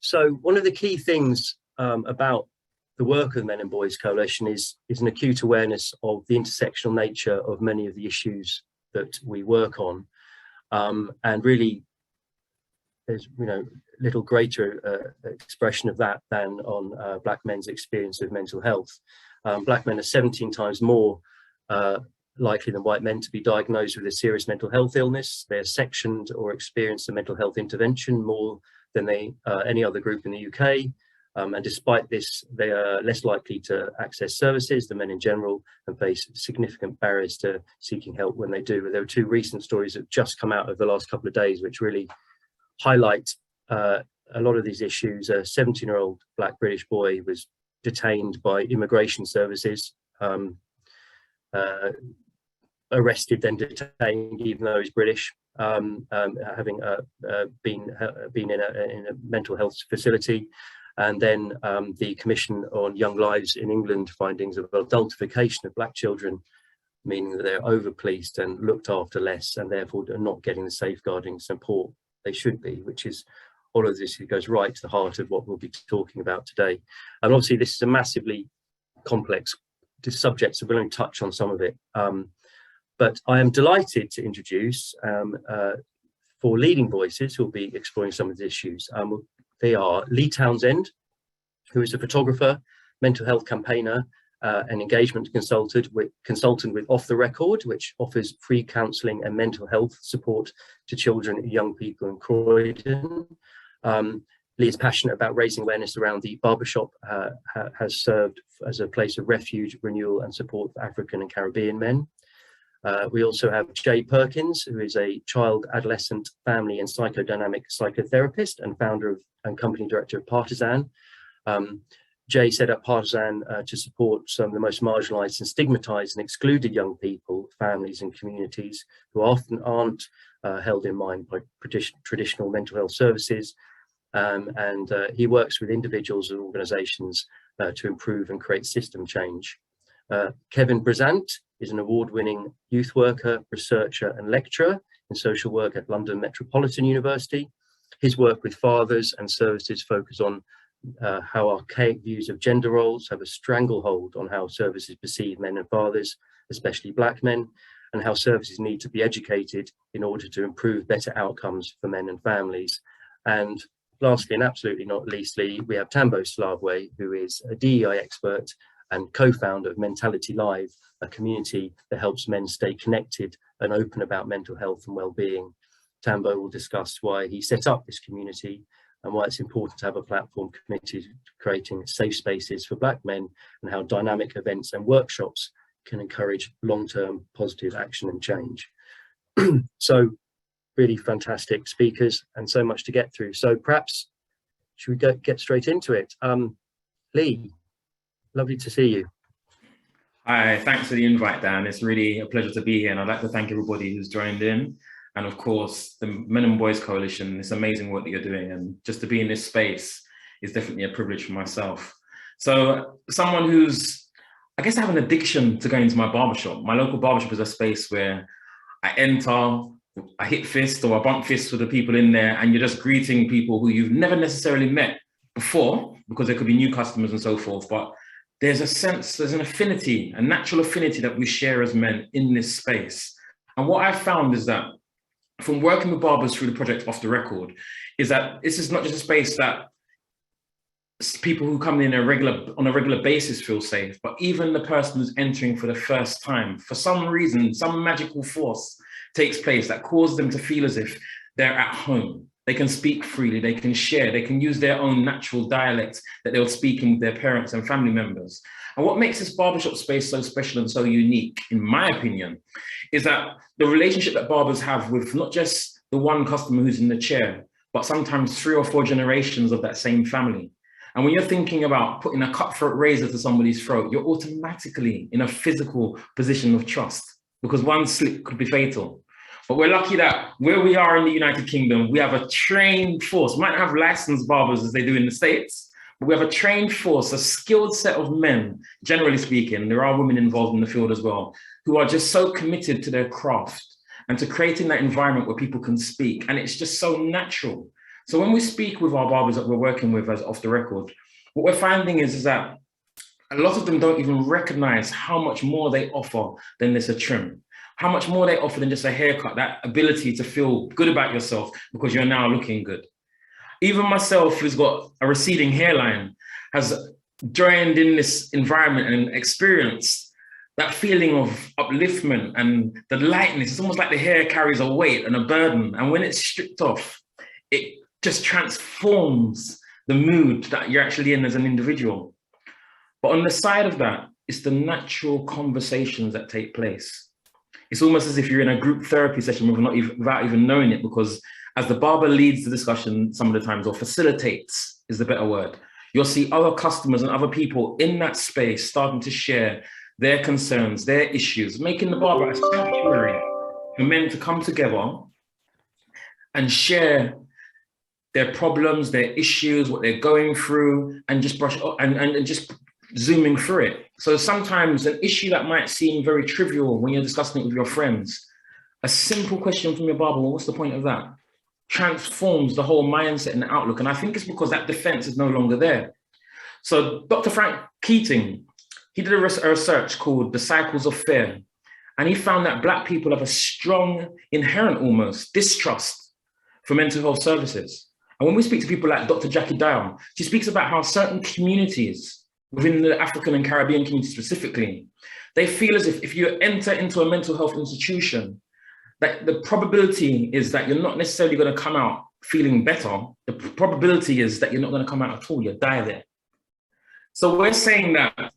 So one of the key things about the work of the Men and Boys Coalition is an acute awareness of the intersectional nature of many of the issues that we work on, and really there's little greater expression of that than on black men's experience of mental health. Black men are 17 times more likely than white men to be diagnosed with a serious mental health illness. They're sectioned or experience a mental health intervention more than any other group in the UK. And despite this, they are less likely to access services than men in general and face significant barriers to seeking help when they do. But there are two recent stories that have just come out over the last couple of days, which really highlight a lot of these issues. A 17-year-old black British boy was detained by immigration services, arrested, then detained, even though he's British, having been in a mental health facility. And then the Commission on Young Lives in England findings of adultification of black children, meaning that they're over-policed and looked after less, and therefore are not getting the safeguarding support they should be, which is all of this goes right to the heart of what we'll be talking about today. And obviously this is a massively complex subject, so we'll only touch on some of it. But I am delighted to introduce four leading voices who will be exploring some of the issues. They are Lee Townsend, who is a photographer, mental health campaigner, and engagement consultant with Off the Record, which offers free counselling and mental health support to children and young people in Croydon. Lee is passionate about raising awareness around the barbershop, has served as a place of refuge, renewal and support for African and Caribbean men. We also have Jay Perkins, who is a child, adolescent, family and psychodynamic psychotherapist and founder of and company director of Partisan. Jay set up Partisan to support some of the most marginalised and stigmatised and excluded young people, families and communities who often aren't held in mind by traditional mental health services. And he works with individuals and organisations to improve and create system change. Kevin Brezant is an award-winning youth worker, researcher and lecturer in social work at London Metropolitan University. His work with fathers and services focus on how archaic views of gender roles have a stranglehold on how services perceive men and fathers, especially black men, and how services need to be educated in order to improve better outcomes for men and families. And lastly, and absolutely not leastly, we have Tambo Slavwe, who is a DEI expert and co-founder of Mentality Live, a community that helps men stay connected and open about mental health and well-being. Tambo will discuss why he set up this community and why it's important to have a platform committed to creating safe spaces for black men, and how dynamic events and workshops can encourage long-term positive action and change. So really fantastic speakers and so much to get through. So perhaps should we get straight into it? Lee, lovely to see you. Hi, thanks for the invite, Dan. It's really a pleasure to be here, and I'd like to thank everybody who's joined in. And of course, the Men and Boys Coalition, it's amazing work that you're doing. And just to be in this space is definitely a privilege for myself. So someone who's, I guess I have an addiction to going to my barbershop. My local barbershop is a space where I enter, I hit fists or I bump fists with the people in there, and you're just greeting people who you've never necessarily met before, because there could be new customers and so forth. But there's a sense, there's an affinity, a natural affinity that we share as men in this space. And what I've found is that from working with barbers through the project Off the Record, is that this is not just a space that people who come in on a regular basis feel safe, but even the person who's entering for the first time, for some reason, some magical force takes place that causes them to feel as if they're at home. They can speak freely, they can share, they can use their own natural dialect that they'll speak in with their parents and family members. And what makes this barbershop space so special and so unique, in my opinion, is that the relationship that barbers have with not just the one customer who's in the chair, but sometimes 3 or 4 generations of that same family. And when you're thinking about putting a cutthroat razor to somebody's throat, you're automatically in a physical position of trust, because one slip could be fatal. But we're lucky that where we are in the United Kingdom, we have a trained force. We might not have licensed barbers as they do in the States, but we have a trained force, a skilled set of men, generally speaking. There are women involved in the field as well, who are just so committed to their craft and to creating that environment where people can speak. And it's just so natural. So when we speak with our barbers that we're working with as off the record, what we're finding is that a lot of them don't even recognize how much more they offer than just a trim, how much more they offer than just a haircut, that ability to feel good about yourself because you're now looking good. Even myself, who's got a receding hairline, has joined in this environment and experienced that feeling of upliftment and the lightness. It's almost like the hair carries a weight and a burden. And when it's stripped off, it just transforms the mood that you're actually in as an individual. But on the side of that, it's the natural conversations that take place. It's almost as if you're in a group therapy session without even knowing it, because as the barber leads the discussion some of the times, or facilitates is the better word, you'll see other customers and other people in that space starting to share their concerns, their issues, making the barber a sanctuary for men to come together and share their problems, their issues, what they're going through, and just brush and just zooming through it. So sometimes an issue that might seem very trivial when you're discussing it with your friends, a simple question from your barber, well, what's the point of that? Transforms the whole mindset and the outlook. And I think it's because that defense is no longer there. So Dr. Frank Keating, he did a research called The Cycles of Fear. And he found that Black people have a strong, inherent almost, distrust for mental health services. And when we speak to people like Dr. Jackie Dyer, she speaks about how certain communities within the African and Caribbean community specifically, they feel as if you enter into a mental health institution, that the probability is that you're not necessarily going to come out feeling better. The probability is that you're not going to come out at all, you'll die there. So we're saying that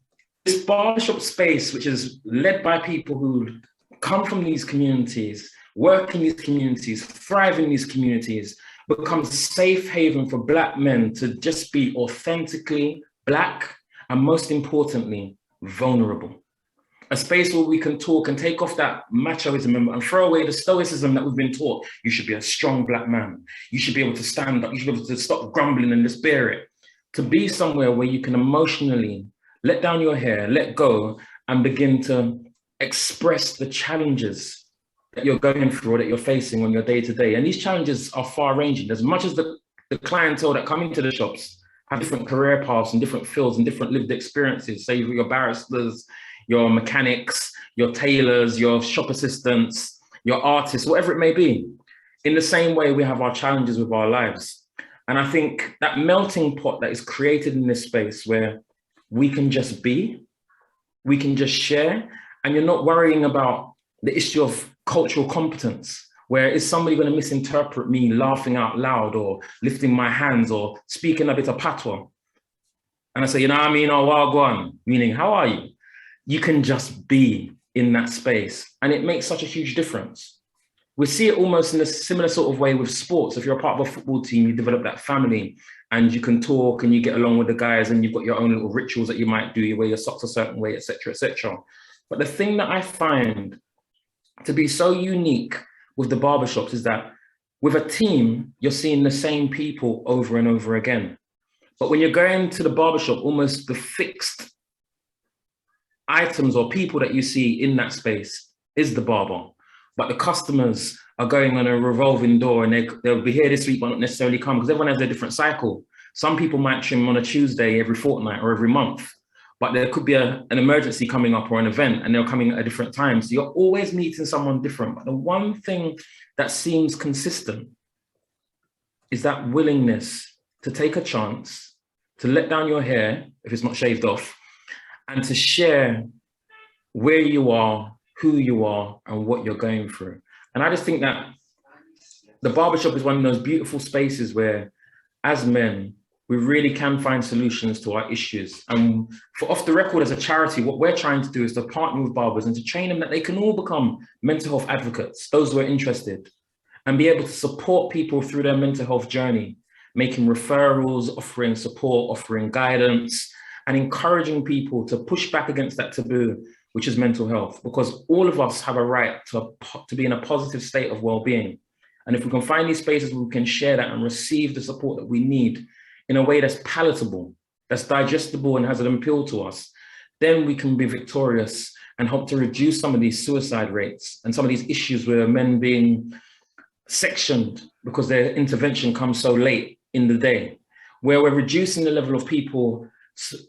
this barbershop space, which is led by people who come from these communities, work in these communities, thrive in these communities, becomes a safe haven for Black men to just be authentically Black, and most importantly, vulnerable. A space where we can talk and take off that machoism and throw away the stoicism that we've been taught. You should be a strong Black man. You should be able to stand up. You should be able to stop grumbling and despair it. To be somewhere where you can emotionally let down your hair, let go, and begin to express the challenges that you're going through or that you're facing on your day-to-day. And these challenges are far-ranging. As much as the clientele that come into the shops have different career paths and different fields and different lived experiences, say your barristers, your mechanics, your tailors, your shop assistants, your artists, whatever it may be. In the same way, we have our challenges with our lives. And I think that melting pot that is created in this space where we can just be, we can just share, and you're not worrying about the issue of cultural competence, where is somebody going to misinterpret me laughing out loud or lifting my hands or speaking a bit of patois? And I say, you know what I mean? Oh, well, go on. Meaning, how are you? You can just be in that space. And it makes such a huge difference. We see it almost in a similar sort of way with sports. If you're a part of a football team, you develop that family and you can talk and you get along with the guys and you've got your own little rituals that you might do. You wear your socks a certain way, etc., etc. But the thing that I find to be so unique with the barbershops is that with a team, you're seeing the same people over and over again. But when you're going to the barbershop, almost the fixed items or people that you see in that space is the barber. But the customers are going on a revolving door and they'll be here this week, but not necessarily come because everyone has their different cycle. Some people might trim on a Tuesday every fortnight or every month, but there could be an emergency coming up or an event and they're coming at a different time. So you're always meeting someone different. But the one thing that seems consistent is that willingness to take a chance, to let down your hair if it's not shaved off, and to share where you are, who you are, and what you're going through. And I just think that the barbershop is one of those beautiful spaces where, as men, we really can find solutions to our issues. And for Off the Record as a charity, what we're trying to do is to partner with barbers and to train them that they can all become mental health advocates, those who are interested, and be able to support people through their mental health journey, making referrals, offering support, offering guidance, and encouraging people to push back against that taboo, which is mental health, because all of us have a right to be in a positive state of well-being. And if we can find these spaces where we can share that and receive the support that we need in a way that's palatable, that's digestible and has an appeal to us, then we can be victorious and help to reduce some of these suicide rates and some of these issues where men being sectioned because their intervention comes so late in the day, where we're reducing the level of people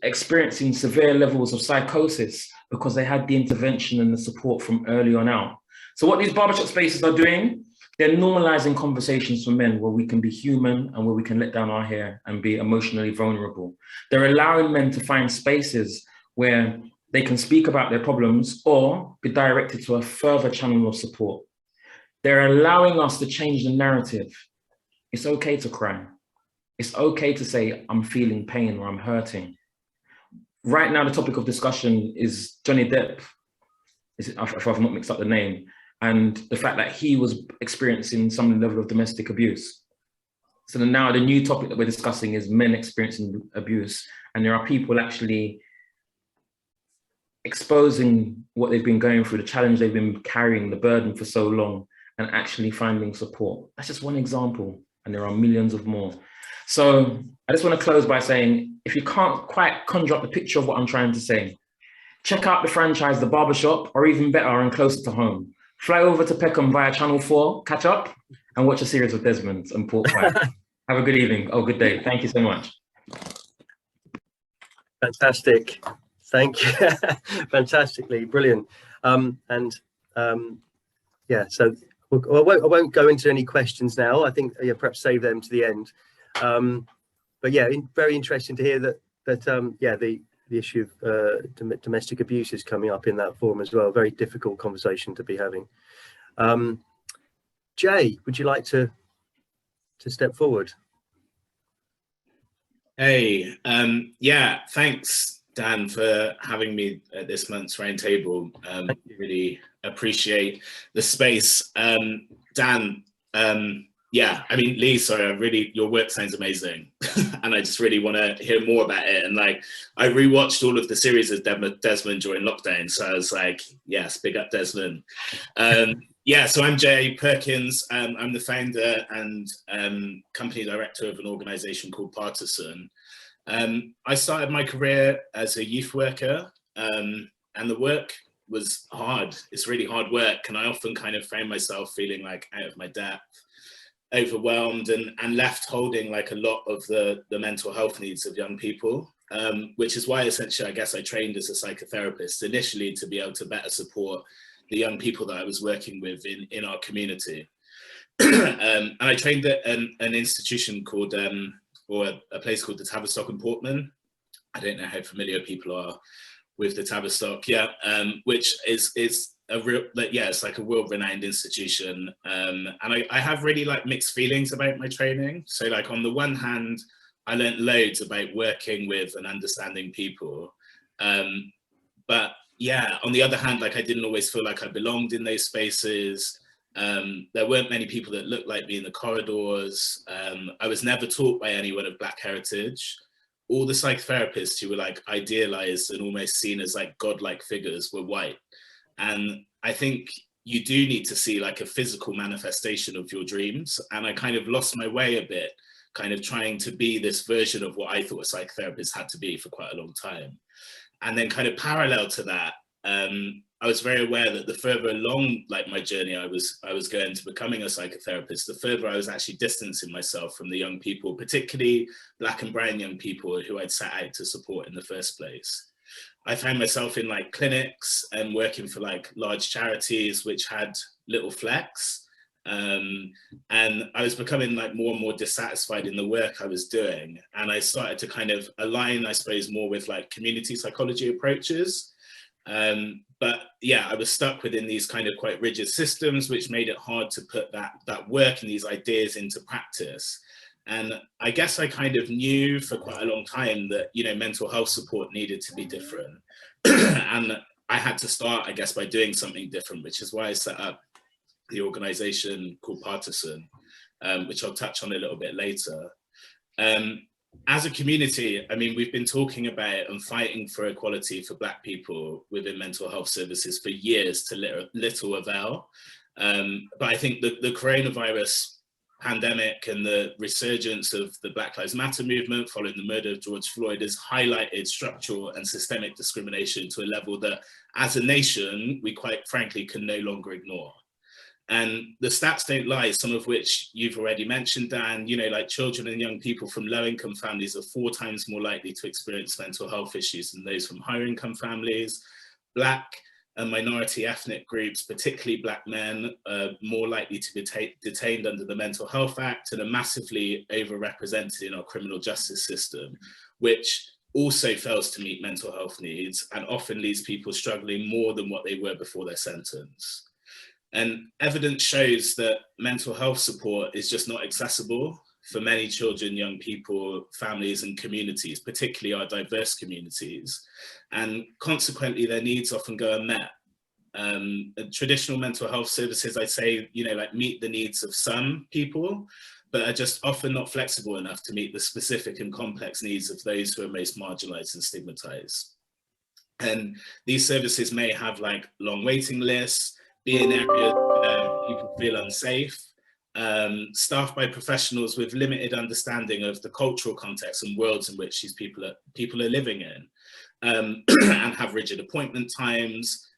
experiencing severe levels of psychosis because they had the intervention and the support from early on out. So what these barbershop spaces are doing, they're normalizing conversations for men where we can be human and where we can let down our hair and be emotionally vulnerable. They're allowing men to find spaces where they can speak about their problems or be directed to a further channel of support. They're allowing us to change the narrative. It's okay to cry. It's okay to say, I'm feeling pain or I'm hurting. Right now, the topic of discussion is Johnny Depp, if I've not mixed up the name, and the fact that he was experiencing some level of domestic abuse. So now the new topic that we're discussing is men experiencing abuse, and there are people actually exposing what they've been going through, the challenge they've been carrying, the burden for so long, and actually finding support. That's just one example, and there are millions of more. So I just want to close by saying, if you can't quite conjure up the picture of what I'm trying to say, check out the franchise, The Barbershop, or even better and closer to home. Fly over to Peckham via Channel 4, catch up, and watch a series of Desmonds and Pork Pie. Have a good evening. Oh, good day. Thank you so much. Fantastic. Thank you. Fantastically brilliant. Yeah, so I won't go into any questions now. I think perhaps save them to the end. But yeah, very interesting to hear that yeah, the issue of domestic abuse is coming up in that forum as well. Very difficult conversation to be having. Jay, would you like to step forward? Hey, yeah, thanks, Dan, for having me at this month's roundtable. Really appreciate the space. Dan, yeah, I mean, Lee, sorry, your work sounds amazing. And I just really want to hear more about it. And like, I rewatched all of the series of Desmond during lockdown. So I was like, yes, big up Desmond. Yeah, so I'm Jay Perkins. I'm the founder and company director of an organization called Partisan. I started my career as a youth worker, and the work was hard. It's really hard work. And I often kind of found myself feeling like out of my depth, overwhelmed, and left holding like a lot of the mental health needs of young people, which is why essentially I guess I trained as a psychotherapist initially to be able to better support the young people that I was working with in our community. And I trained at an institution called, or a place called the Tavistock in Portman. I don't know how familiar people are with the Tavistock, yeah, which is a real, yeah, it's like a world-renowned institution. And I have really like mixed feelings about my training. So like on the one hand, I learned loads about working with and understanding people. But yeah, on the other hand, like I didn't always feel like I belonged in those spaces. There weren't many people that looked like me in the corridors. I was never taught by anyone of Black heritage. All the psychotherapists who were like idealized and almost seen as like godlike figures were white. And I think you do need to see like a physical manifestation of your dreams. And I kind of lost my way a bit, kind of trying to be this version of what I thought a psychotherapist had to be for quite a long time. And then kind of parallel to that, I was very aware that the further along like my journey I was going to becoming a psychotherapist, the further I was actually distancing myself from the young people, particularly Black and brown young people who I'd set out to support in the first place. I found myself in like clinics and working for like large charities which had little flex. And I was becoming like more and more dissatisfied in the work I was doing. And I started to kind of align, I suppose, more with like community psychology approaches. But yeah, I was stuck within these kind of quite rigid systems, which made it hard to put that work and these ideas into practice. And I guess I kind of knew for quite a long time that, you know, mental health support needed to be different. And I had to start, I guess, by doing something different, which is why I set up the organization called Partisan, which I'll touch on a little bit later. As a community, I mean, we've been talking about and fighting for equality for Black people within mental health services for years to little avail. But I think the coronavirus pandemic and the resurgence of the Black Lives Matter movement following the murder of George Floyd has highlighted structural and systemic discrimination to a level that as a nation, we quite frankly can no longer ignore. And the stats don't lie, some of which you've already mentioned, Dan. You know, like children and young people from low-income families are 4 times more likely to experience mental health issues than those from higher-income families. Black and minority ethnic groups, particularly Black men, are more likely to be detained under the Mental Health Act and are massively overrepresented in our criminal justice system, which also fails to meet mental health needs and often leaves people struggling more than what they were before their sentence. And evidence shows that mental health support is just not accessible for many children, young people, families and communities, particularly our diverse communities. And consequently, their needs often go unmet. Traditional mental health services, I'd say, you know, like meet the needs of some people, but are just often not flexible enough to meet the specific and complex needs of those who are most marginalized and stigmatized. And these services may have like long waiting lists, be in areas where people feel unsafe, staffed by professionals with limited understanding of the cultural context and worlds in which these people are living in, and have rigid appointment times,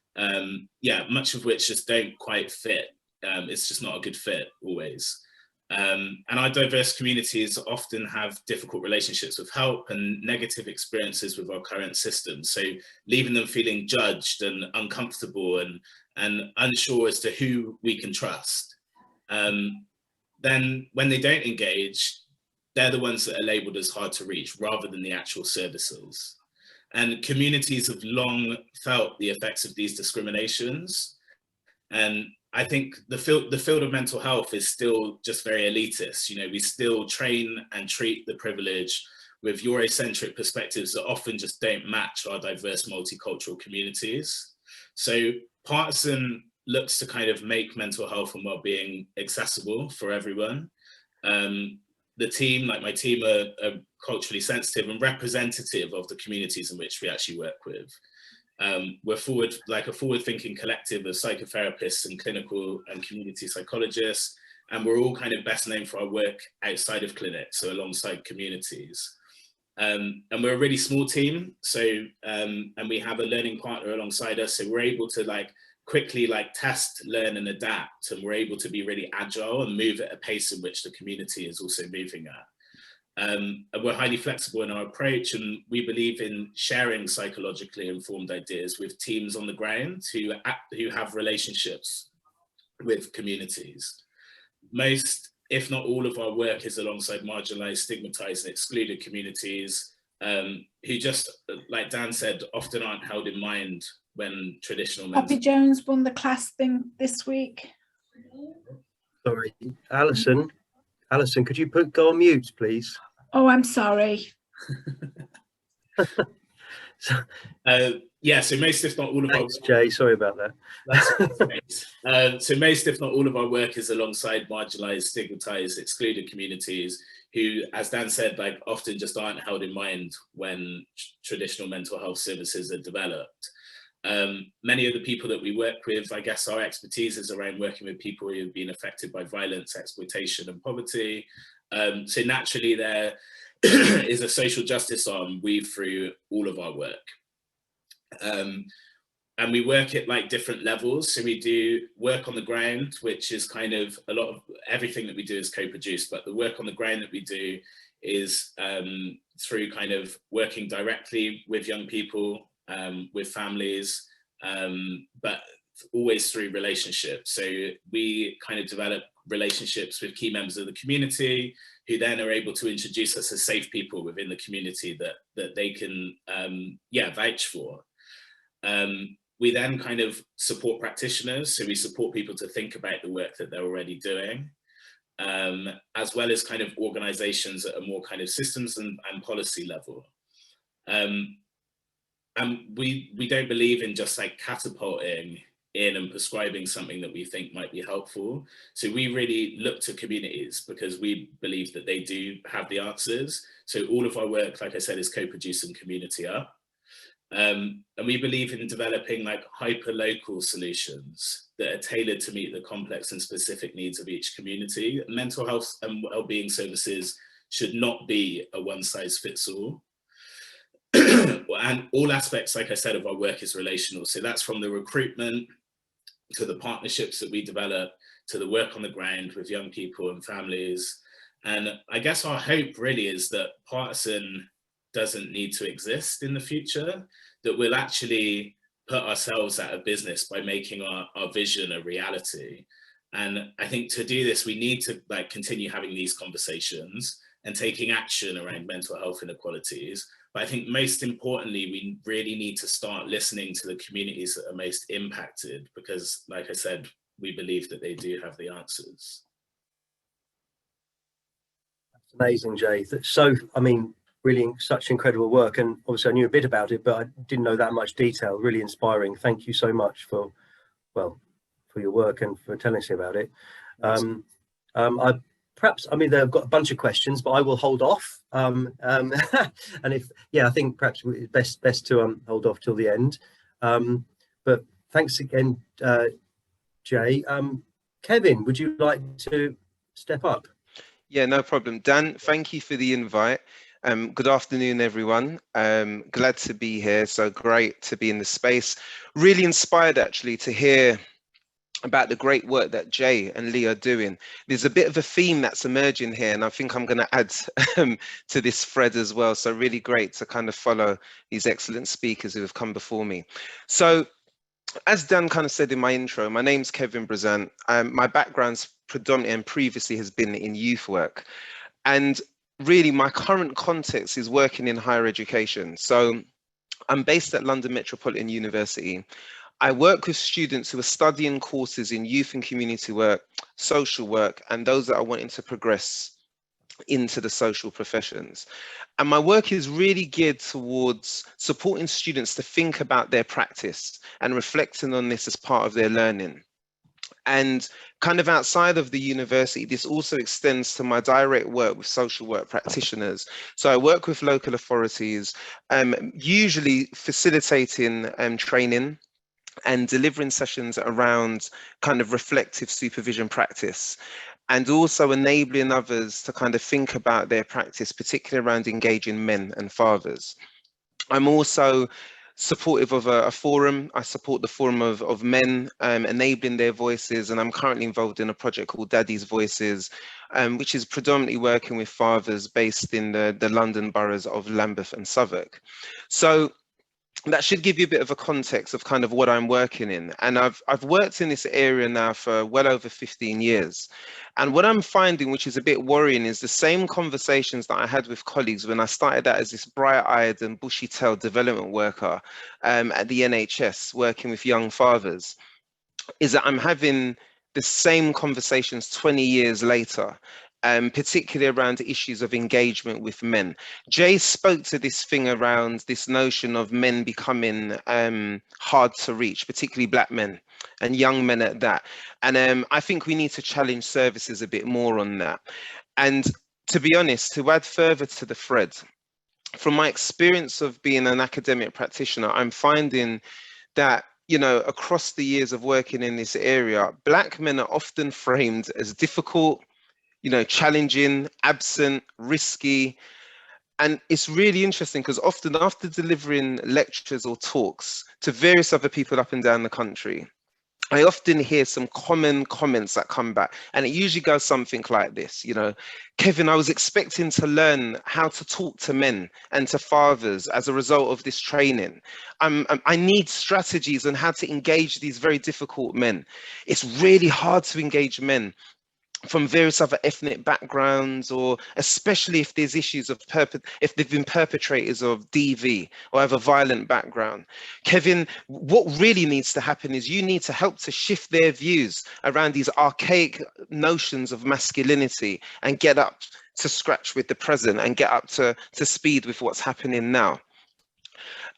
much of which just don't quite fit. It's just not a good fit always. And our diverse communities often have difficult relationships with help and negative experiences with our current system. So leaving them feeling judged and uncomfortable and unsure as to who we can trust. Then when they don't engage, they're the ones that are labeled as hard to reach rather than the actual services. And communities have long felt the effects of these discriminations. And I think the field of mental health is still just very elitist. You know, we still train and treat the privileged with Eurocentric perspectives that often just don't match our diverse multicultural communities. So Partisan looks to kind of make mental health and well-being accessible for everyone. The team, like my team, are culturally sensitive and representative of the communities in which we actually work with. We're a forward-thinking collective of psychotherapists and clinical and community psychologists, and we're all kind of best known for our work outside of clinics, so alongside communities. And we're a really small team, so and we have a learning partner alongside us, so we're able to like quickly like test, learn and adapt, and we're able to be really agile and move at a pace in which the community is also moving at. And we're highly flexible in our approach, and we believe in sharing psychologically informed ideas with teams on the ground who have relationships with communities. Most, if not all of our work is alongside marginalized, stigmatized and excluded communities who just, like Dan said, often aren't held in mind when traditional Poppy Jones won the class thing this week. Sorry, Alison, could you go on mute, please? Oh, I'm sorry. Yeah, so most, if not all of Thanks, our... Jay, sorry about that. That's great. So most, if not all of our work is alongside marginalized, stigmatized, excluded communities who, as Dan said, like often just aren't held in mind when traditional mental health services are developed. Many of the people that we work with, I guess our expertise is around working with people who have been affected by violence, exploitation and poverty. So naturally there is a social justice arm weaved through all of our work. And we work at like different levels. So we do work on the ground, which is kind of a lot of everything that we do is co-produced, but the work on the ground that we do is through kind of working directly with young people, with families, but always through relationships. So we kind of develop relationships with key members of the community who then are able to introduce us as safe people within the community that they can vouch for. We then kind of support practitioners, so we support people to think about the work that they're already doing, as well as kind of organizations at a more kind of systems and policy level. And we don't believe in just like catapulting in and prescribing something that we think might be helpful. So we really look to communities because we believe that they do have the answers. So all of our work, like I said, is co-produced and community up. And we believe in developing like hyper-local solutions that are tailored to meet the complex and specific needs of each community. Mental health and well-being services should not be a one-size-fits-all. And all aspects, like I said, of our work is relational. So that's from the recruitment to the partnerships that we develop, to the work on the ground with young people and families. And I guess our hope really is that partisan doesn't need to exist in the future, that we'll actually put ourselves out of business by making our vision a reality. And I think to do this, we need to continue having these conversations and taking action around mental health inequalities. But I think most importantly, we really need to start listening to the communities that are most impacted, because like I said, we believe that they do have the answers. That's amazing, Jay. So, I mean, really such incredible work. And obviously I knew a bit about it, but I didn't know that much detail. Really inspiring. Thank you so much for your work and for telling us about it. I mean, they've got a bunch of questions, but I will hold off. And I think perhaps it's best to hold off till the end. But thanks again, Jay. Kevin, would you like to step up? Yeah, no problem. Dan, thank you for the invite. Good afternoon, everyone. Glad to be here. So great to be in the space. Really inspired, actually, to hear about the great work that Jay and Lee are doing. There's a bit of a theme that's emerging here, and I think I'm going to add to this thread as well. So really great to kind of follow these excellent speakers who have come before me. So as Dan kind of said in my intro, my name's Kevin Brazant. My background's predominantly and previously has been in youth work. And really my current context is working in higher education. So I'm based at London Metropolitan University. I work with students who are studying courses in youth and community work, social work, and those that are wanting to progress into the social professions. And my work is really geared towards supporting students to think about their practice and reflecting on this as part of their learning. And kind of outside of the university, this also extends to my direct work with social work practitioners. So I work with local authorities, usually facilitating training and delivering sessions around kind of reflective supervision practice, and also enabling others to kind of think about their practice, particularly around engaging men and fathers. I'm also supportive of a forum. I support the Forum of Men, enabling their voices, and I'm currently involved in a project called Daddy's Voices, which is predominantly working with fathers based in the London boroughs of Lambeth and Southwark. So that should give you a bit of a context of kind of what I'm working in. And I've worked in this area now for well over 15 years. And what I'm finding, which is a bit worrying, is the same conversations that I had with colleagues when I started out as this bright-eyed and bushy-tailed development worker at the NHS, working with young fathers, is that I'm having the same conversations 20 years later. Particularly around issues of engagement with men. Jay spoke to this thing around this notion of men becoming hard to reach, particularly Black men and young men at that. And I think we need to challenge services a bit more on that. And to be honest, to add further to the thread, from my experience of being an academic practitioner, I'm finding that, you know, across the years of working in this area, Black men are often framed as difficult, you know, challenging, absent, risky. And it's really interesting because often after delivering lectures or talks to various other people up and down the country, I often hear some common comments that come back, and it usually goes something like this, you know, Kevin, I was expecting to learn how to talk to men and to fathers as a result of this training. I need strategies on how to engage these very difficult men. It's really hard to engage men from various other ethnic backgrounds, or especially if there's issues of if they've been perpetrators of DV or have a violent background. Kevin, what really needs to happen is you need to help to shift their views around these archaic notions of masculinity and get up to scratch with the present and get up to speed with what's happening now.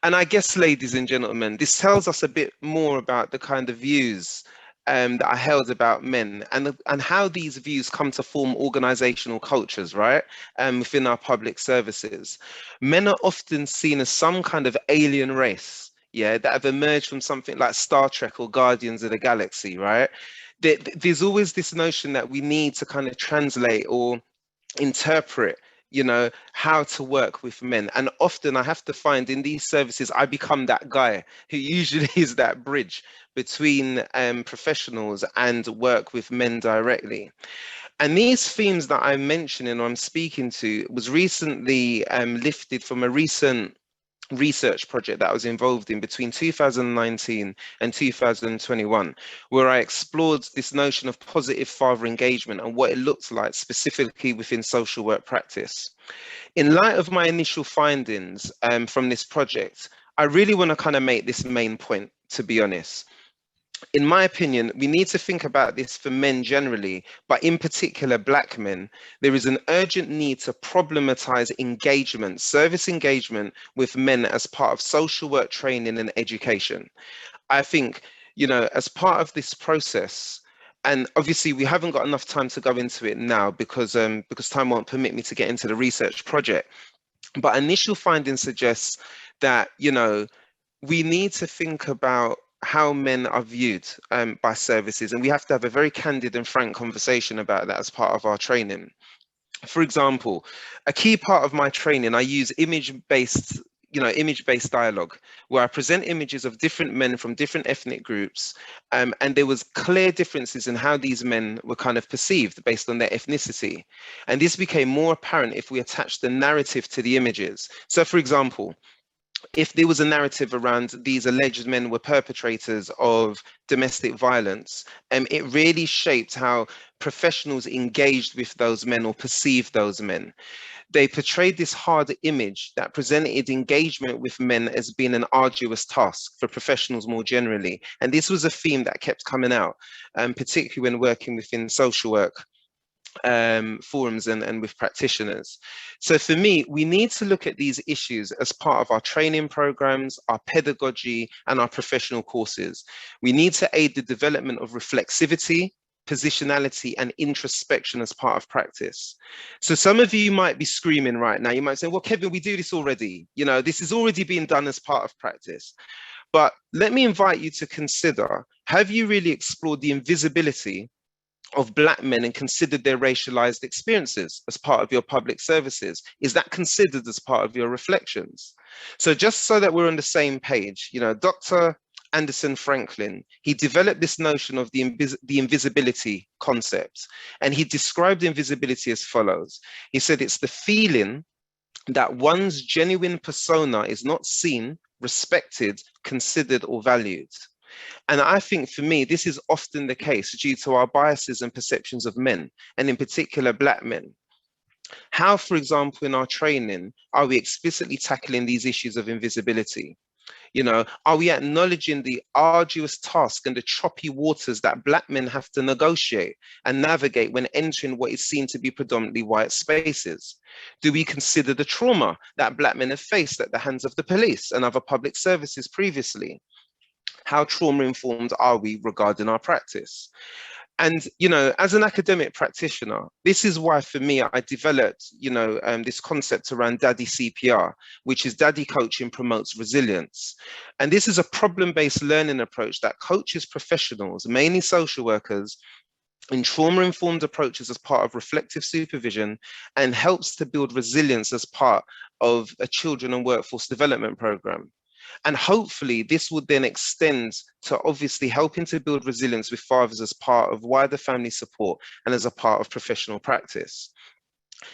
And I guess, ladies and gentlemen, this tells us a bit more about the kind of views that are held about men, and how these views come to form organizational cultures, right? Within our public services. Men are often seen as some kind of alien race, yeah, that have emerged from something like Star Trek or Guardians of the Galaxy, right? There's always this notion that we need to kind of translate or interpret you know, how to work with men. And often I have to find in these services, I become that guy who usually is that bridge between professionals and work with men directly. And these themes that I'm mentioning or I'm speaking to was recently lifted from a recent research project that I was involved in between 2019 and 2021, where I explored this notion of positive father engagement and what it looks like specifically within social work practice. In light of my initial findings from this project, I really want to kind of make this main point, to be honest. In my opinion, we need to think about this for men generally, but in particular Black men. There is an urgent need to problematize engagement, service engagement with men as part of social work training and education. I think, you know, as part of this process, and obviously we haven't got enough time to go into it now because time won't permit me to get into the research project, but initial findings suggest that, you know, we need to think about how men are viewed by services, and we have to have a very candid and frank conversation about that as part of our training. For example, a key part of my training, I use image-based dialogue, where I present images of different men from different ethnic groups, and there was clear differences in how these men were kind of perceived based on their ethnicity. And this became more apparent if we attached the narrative to the images. So for example, if there was a narrative around these alleged men were perpetrators of domestic violence, it really shaped how professionals engaged with those men or perceived those men. They portrayed this hard image that presented engagement with men as being an arduous task for professionals more generally. And this was a theme that kept coming out, particularly when working within social work forums and with practitioners. So for me, we need to look at these issues as part of our training programs, our pedagogy, and our professional courses. We need to aid the development of reflexivity, positionality, and introspection as part of practice. So some of you might be screaming right now. You might say, well, Kevin, we do this already. You know, this is already being done as part of practice. But let me invite you to consider, have you really explored the invisibility of Black men and considered their racialized experiences as part of your public services? Is that considered as part of your reflections? So just so that we're on the same page, you know, Dr. Anderson Franklin, he developed this notion of the invisibility concept, and he described invisibility as follows. He said it's the feeling that one's genuine persona is not seen, respected, considered, or valued. And I think for me, this is often the case due to our biases and perceptions of men, and in particular Black men. How, for example, in our training, are we explicitly tackling these issues of invisibility? You know, are we acknowledging the arduous task and the choppy waters that Black men have to negotiate and navigate when entering what is seen to be predominantly white spaces? Do we consider the trauma that Black men have faced at the hands of the police and other public services previously? How trauma-informed are we regarding our practice? And, you know, as an academic practitioner, this is why for me, I developed, you know, this concept around Daddy CPR, which is Daddy Coaching Promotes Resilience. And this is a problem-based learning approach that coaches professionals, mainly social workers, in trauma-informed approaches as part of reflective supervision, and helps to build resilience as part of a children and workforce development program. And hopefully this would then extend to obviously helping to build resilience with fathers as part of wider family support and as a part of professional practice.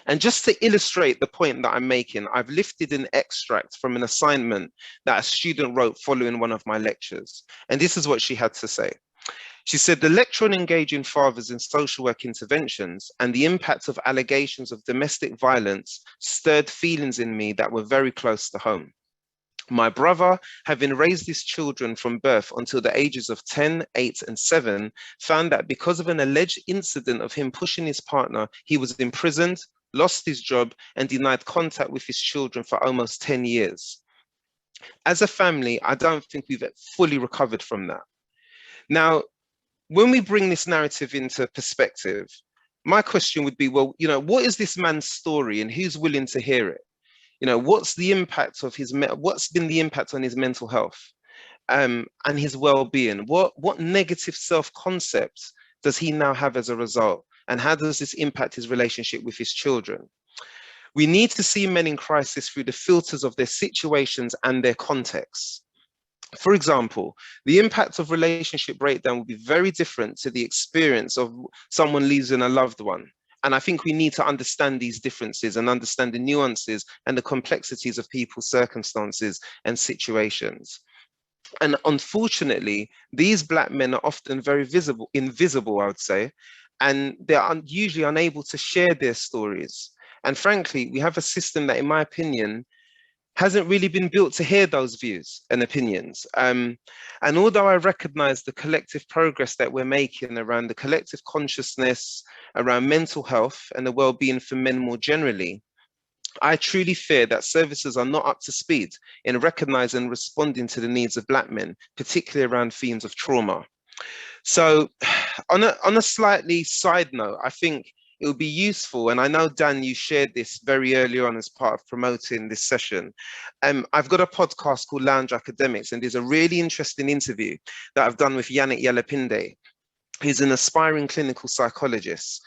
And just to illustrate the point that I'm making, I've lifted an extract from an assignment that a student wrote following one of my lectures. And this is what she had to say. She said, the lecture on engaging fathers in social work interventions and the impact of allegations of domestic violence stirred feelings in me that were very close to home. My brother, having raised his children from birth until the ages of 10, 8, and 7, found that because of an alleged incident of him pushing his partner, he was imprisoned, lost his job, and denied contact with his children for almost 10 years. As a family, I don't think we've fully recovered from that. Now, when we bring this narrative into perspective, my question would be, well, you know, what is this man's story and who's willing to hear it? You know, what's the impact of what's been the impact on his mental health and his well-being? What negative self-concept does he now have as a result? And how does this impact his relationship with his children? We need to see men in crisis through the filters of their situations and their contexts. For example, the impact of relationship breakdown will be very different to the experience of someone losing a loved one. And I think we need to understand these differences and understand the nuances and the complexities of people's circumstances and situations. And unfortunately, these Black men are often very invisible, I would say, and they're usually unable to share their stories. And frankly, we have a system that, in my opinion, hasn't really been built to hear those views and opinions. And although I recognize the collective progress that we're making around the collective consciousness, around mental health and the well-being for men more generally, I truly fear that services are not up to speed in recognizing and responding to the needs of Black men, particularly around themes of trauma. So on a slightly side note, I think it would be useful, and I know, Dan, you shared this very early on as part of promoting this session. I've got a podcast called Lounge Academics, and there's a really interesting interview that I've done with Yannick Yelepinde. He's an aspiring clinical psychologist.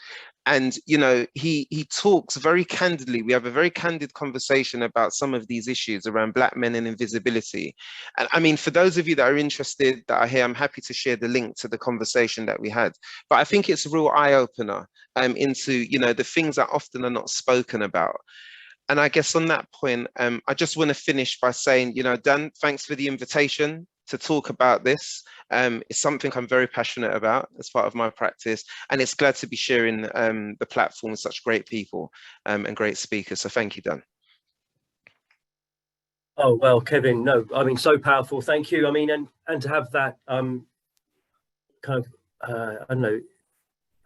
And, you know, he talks very candidly. We have a very candid conversation about some of these issues around Black men and invisibility. And I mean, for those of you that are interested, that are here, I'm happy to share the link to the conversation that we had. But I think it's a real eye-opener into, you know, the things that often are not spoken about. And I guess on that point, I just want to finish by saying, you know, Dan, thanks for the invitation to talk about this. It's something I'm very passionate about as part of my practice, and it's glad to be sharing the platform with such great people and great speakers. So thank you, Dan. Oh, well, Kevin, no, I mean, so powerful. Thank you. I mean, and to have that kind of, I don't know,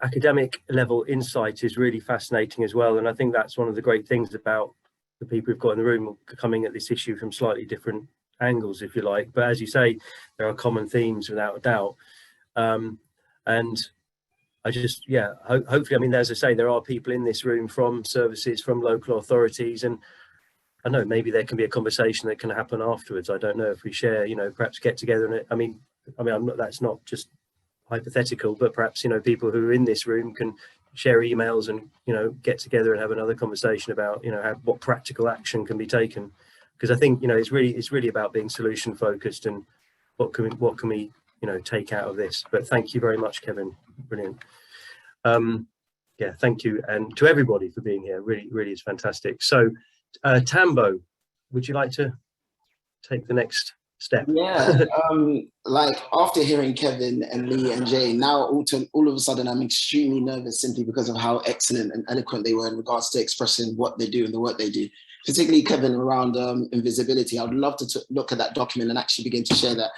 academic level insight is really fascinating as well. And I think that's one of the great things about the people who've got in the room coming at this issue from slightly different angles, if you like. But as you say, there are common themes without a doubt. And I just, yeah, hopefully, I mean, as I say, there are people in this room from services, from local authorities, and I know maybe there can be a conversation that can happen afterwards. I don't know if we share, you know, perhaps get together and I mean, I'm not, that's not just hypothetical, but perhaps, you know, people who are in this room can share emails and, you know, get together and have another conversation about, you know, what practical action can be taken. Because I think, you know, it's really about being solution focused and what can we, you know, take out of this. But thank you very much, Kevin. Brilliant. Yeah, thank you, and to everybody for being here. Really is fantastic. So, Tambo, would you like to take the next step? Yeah, like after hearing Kevin and Lee and Jay, now all of a sudden I'm extremely nervous simply because of how excellent and eloquent they were in regards to expressing what they do and the work they do. Particularly Kevin around invisibility. I would love to look at that document and actually begin to share that.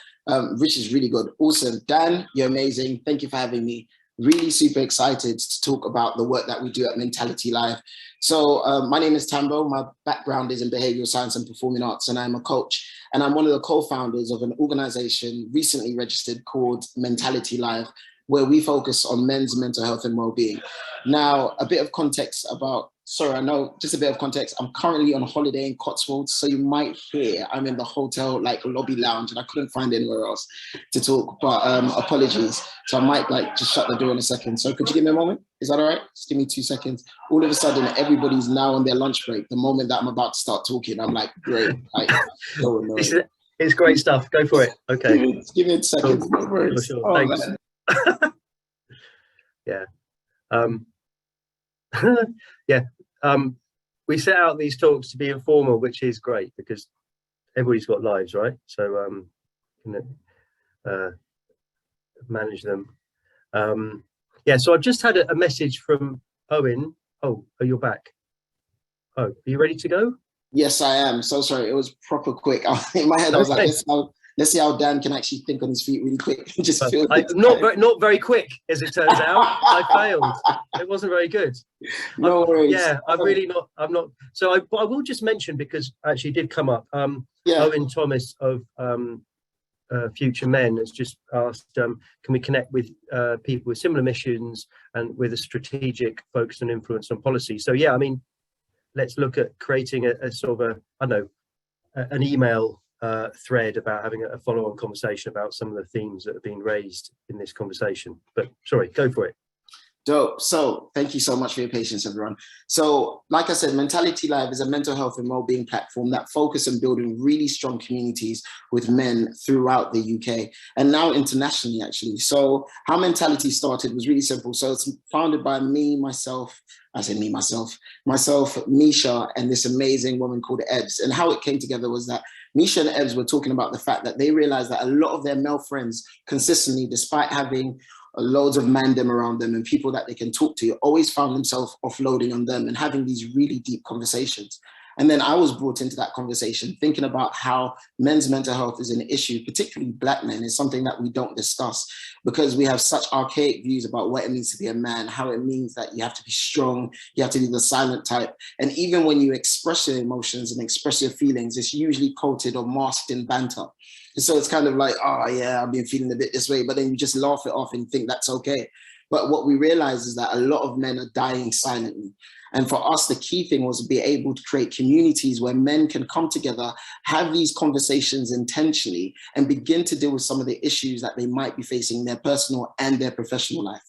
Rich is really good. Awesome. Dan, you're amazing. Thank you for having me. Really super excited to talk about the work that we do at Mentality Live. So my name is Tambo. My background is in behavioral science and performing arts, and I'm a coach. And I'm one of the co-founders of an organization recently registered called Mentality Live, where we focus on men's mental health and well-being. Now, a bit of context about, sorry, I know, just a bit of context. I'm currently on holiday in Cotswolds, so you might hear I'm in the hotel like lobby lounge and I couldn't find anywhere else to talk, but apologies. So I might like just shut the door in a second. So could you give me a moment? Is that all right? Just give me 2 seconds. All of a sudden, everybody's now on their lunch break. The moment that I'm about to start talking, I'm like, great. Like, so annoying. It's great stuff. Go for it. Okay. Give me a second. Cool. Sure. Oh, Thanks. Yeah. Yeah. We set out these talks to be informal, which is great because everybody's got lives, right? So manage them. Yeah, so I've just had a message from Owen. Oh, you're back. Oh, are you ready to go? Yes, I am. So sorry, it was proper quick. In my head, I was like, let's see how Dan can actually think on his feet really quick. Just feel not very quick, as it turns out. I failed. It wasn't very good. No worries. Yeah, I'm not. So I will just mention, because actually it did come up. Yeah. Owen Thomas of Future Men has just asked, can we connect with people with similar missions and with a strategic focus and influence on policy? So yeah, I mean, let's look at creating a sort of I don't know, an email thread about having a follow-on conversation about some of the themes that have been raised in this conversation. But sorry, go for it. Dope. So thank you so much for your patience, everyone. So like I said, Mentality Live is a mental health and wellbeing platform that focuses on building really strong communities with men throughout the UK and now internationally, actually. So how Mentality started was really simple. So it's founded by me, myself, Misha, and this amazing woman called Ebbs. And how it came together was that Misha and Ebbs were talking about the fact that they realized that a lot of their male friends consistently, despite having loads of mandem around them and people that they can talk to, always found themselves offloading on them and having these really deep conversations. And then I was brought into that conversation, thinking about how men's mental health is an issue, particularly Black men, is something that we don't discuss because we have such archaic views about what it means to be a man, how it means that you have to be strong, you have to be the silent type. And even when you express your emotions and express your feelings, it's usually coated or masked in banter. And so it's kind of like, oh yeah, I've been feeling a bit this way, but then you just laugh it off and think that's okay. But what we realize is that a lot of men are dying silently. And for us, the key thing was to be able to create communities where men can come together, have these conversations intentionally, and begin to deal with some of the issues that they might be facing in their personal and their professional life.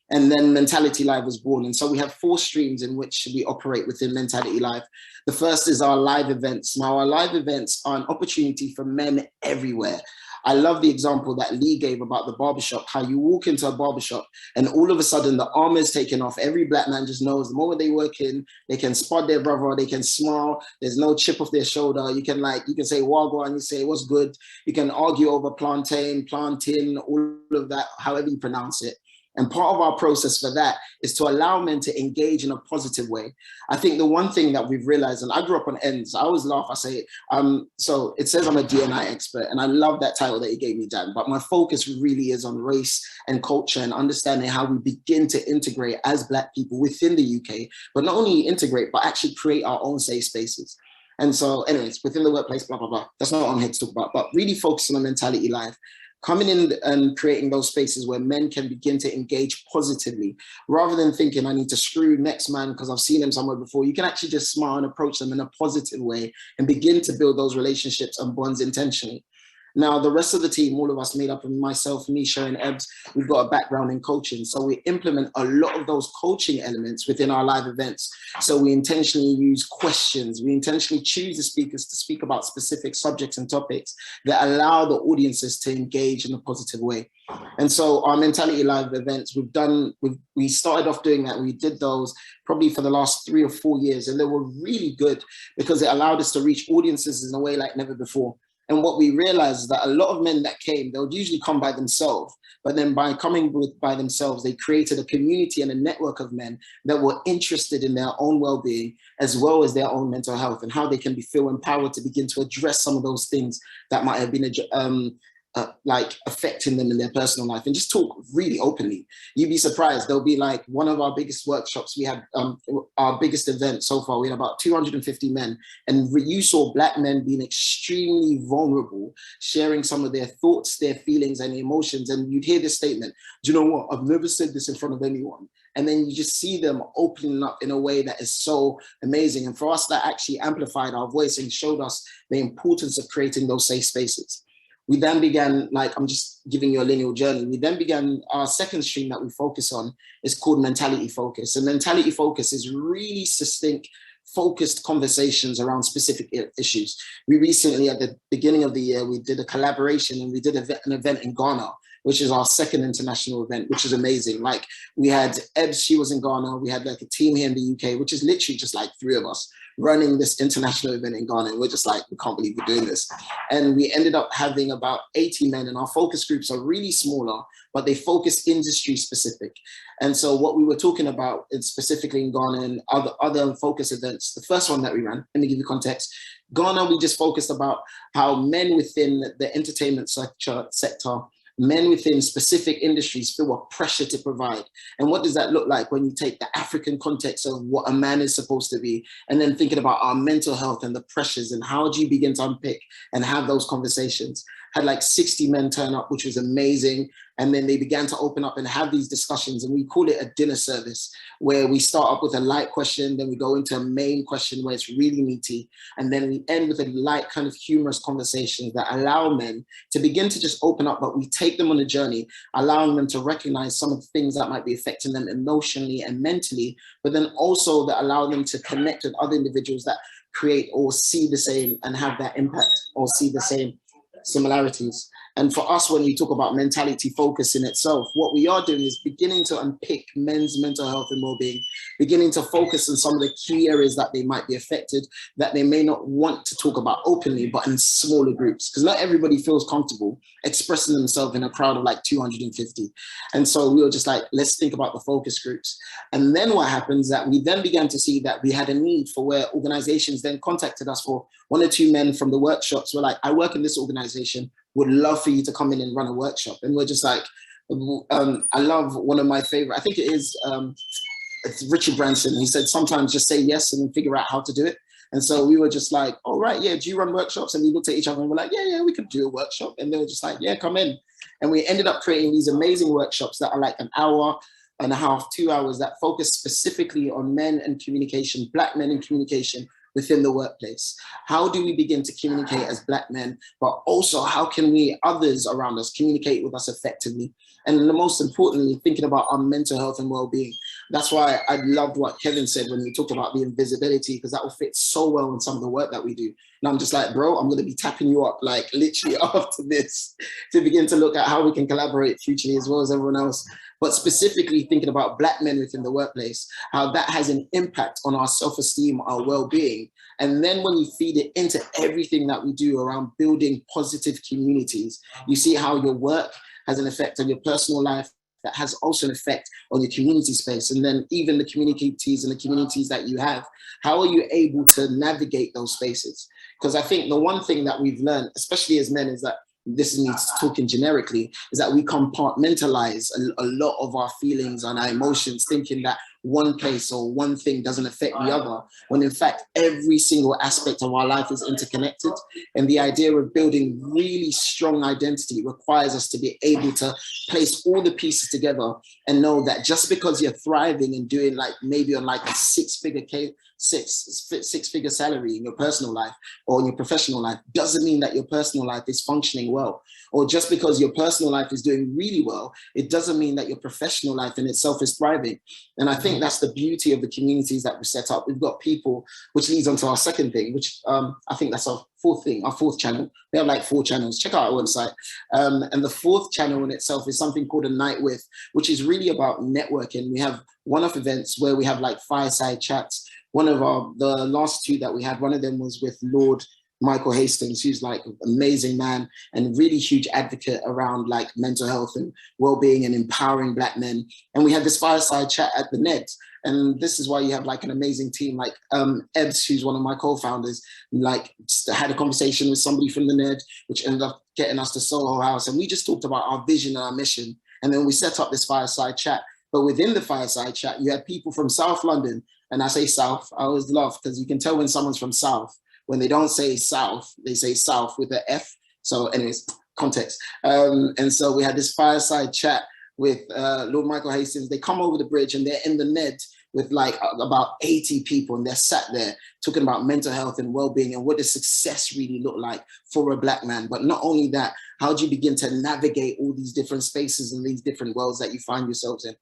And then Mentality Live was born. And so we have 4 streams in which we operate within Mentality Live. The first is our live events. Now, our live events are an opportunity for men everywhere. I love the example that Lee gave about the barbershop, how you walk into a barbershop and all of a sudden the armor is taken off. Every Black man just knows the moment they walk in, they can spot their brother, they can smile, there's no chip off their shoulder. You can say wagwan, you say what's good. You can argue over plantain, all of that, however you pronounce it. And part of our process for that is to allow men to engage in a positive way. I think the one thing that we've realized, and I grew up on ends, I always laugh, I say, so it says I'm a D&I expert, and I love that title that you gave me, Dan, but my focus really is on race and culture and understanding how we begin to integrate as Black people within the UK, but not only integrate, but actually create our own safe spaces. And so anyways, within the workplace, blah, blah, blah. That's not what I'm here to talk about, but really focusing on Mentality Live. Coming in and creating those spaces where men can begin to engage positively, rather than thinking I need to screw next man because I've seen him somewhere before. You can actually just smile and approach them in a positive way and begin to build those relationships and bonds intentionally. Now, the rest of the team, all of us made up of myself, Misha and Ebbs, we've got a background in coaching. So we implement a lot of those coaching elements within our live events. So we intentionally use questions. We intentionally choose the speakers to speak about specific subjects and topics that allow the audiences to engage in a positive way. And so our Mentality Live events, we started off doing that. We did those probably for the last 3 or 4 years, and they were really good because it allowed us to reach audiences in a way like never before. And what we realized is that a lot of men that came, they would usually come by themselves, but then by coming by themselves, they created a community and a network of men that were interested in their own well-being, as well as their own mental health and how they can feel empowered to begin to address some of those things that might have been like affecting them in their personal life, and just talk really openly. You'd be surprised. There'll be like one of our biggest workshops. We had our biggest event so far. We had about 250 men, and you saw Black men being extremely vulnerable, sharing some of their thoughts, their feelings and emotions. And you'd hear this statement, do you know what? I've never said this in front of anyone. And then you just see them opening up in a way that is so amazing. And for us, that actually amplified our voice and showed us the importance of creating those safe spaces. We then began, like, I'm just giving you a linear journey. We then began our second stream that we focus on is called Mentality Focus. And Mentality Focus is really succinct, focused conversations around specific issues. We recently, at the beginning of the year, we did a collaboration and we did an event in Ghana, which is our second international event, which is amazing. Like, we had Ebbs, she was in Ghana. We had like a team here in the UK, which is literally just like 3 of us running this international event in Ghana. And we're just like, we can't believe we're doing this. And we ended up having about 80 men, and our focus groups are really smaller, but they focus industry specific. And so what we were talking about is specifically in Ghana and other focus events, the first one that we ran, let me give you context. Ghana, we just focused about how men within the entertainment sector, men within specific industries feel a pressure to provide. And what does that look like when you take the African context of what a man is supposed to be, and then thinking about our mental health and the pressures, and how do you begin to unpick and have those conversations? had like 60 men turn up, which was amazing. And then they began to open up and have these discussions, and we call it a dinner service, where we start up with a light question, then we go into a main question where it's really meaty, and then we end with a light kind of humorous conversation that allow men to begin to just open up, but we take them on a journey, allowing them to recognize some of the things that might be affecting them emotionally and mentally, but then also that allow them to connect with other individuals that create or see the same and have that impact or see the same similarities. And for us, when we talk about mentality focus in itself, what we are doing is beginning to unpick men's mental health and well-being, beginning to focus on some of the key areas that they might be affected, that they may not want to talk about openly, but in smaller groups, because not everybody feels comfortable expressing themselves in a crowd of like 250. And so we were just like, let's think about the focus groups. And then what happens that we then began to see that we had a need for where organizations then contacted us for 1 or 2 men from the workshops were like, I work in this organization, would love for you to come in and run a workshop. And we're just like, I love one of my favorite, I think it is it's Richard Branson. He said, sometimes just say yes and then figure out how to do it. And so we were just like, all right, yeah, do you run workshops? And we looked at each other and we're like, yeah, we could do a workshop. And they were just like, yeah, come in. And we ended up creating these amazing workshops that are like an hour and a half, 2 hours that focus specifically on men and communication, Black men and communication within the workplace. How do we begin to communicate as Black men, but also how can we, others around us, communicate with us effectively? And the most importantly, thinking about our mental health and well-being. That's why I loved what Kevin said when we talked about the invisibility, because that will fit so well in some of the work that we do. And I'm just like, bro, I'm gonna be tapping you up like literally after this to begin to look at how we can collaborate futurely as well as everyone else. But specifically thinking about Black men within the workplace, how that has an impact on our self-esteem, our well-being. And then when you feed it into everything that we do around building positive communities, you see how your work has an effect on your personal life, that has also an effect on your community space. And then even the communities and the communities that you have, how are you able to navigate those spaces? Because I think the one thing that we've learned, especially as men, is that this is me talking generically, is that we compartmentalize a lot of our feelings and our emotions, thinking that one place or one thing doesn't affect the other, when in fact, every single aspect of our life is interconnected. And the idea of building really strong identity requires us to be able to place all the pieces together and know that just because you're thriving and doing like maybe on like a six-figure salary in your personal life or in your professional life doesn't mean that your personal life is functioning well. Or just because your personal life is doing really well, it doesn't mean that your professional life in itself is thriving. And I think that's the beauty of the communities that we set up. We've got people, which leads on to our second thing, which I think that's our fourth thing, our fourth channel. We have like 4 channels. Check out our website. And the 4th channel in itself is something called a night with, which is really about networking. We have one-off events where we have like fireside chats. One of the last 2 that we had, one of them was with Lord Michael Hastings, who's like an amazing man and really huge advocate around like mental health and well-being and empowering Black men. And we had this fireside chat at the Ned. And this is why you have like an amazing team, like Ebbs, who's one of my co-founders, like had a conversation with somebody from the Ned, which ended up getting us to Soho House. And we just talked about our vision and our mission. And then we set up this fireside chat. But within the fireside chat, you had people from South London. And I say South, I always laugh because you can tell when someone's from South. When they don't say South, they say South with an F. So anyways, context. And so we had this fireside chat with Lord Michael Hastings. They come over the bridge and they're in the Ned with like about 80 people, and they're sat there talking about mental health and well-being and what does success really look like for a Black man. But not only that, how do you begin to navigate all these different spaces and these different worlds that you find yourselves in?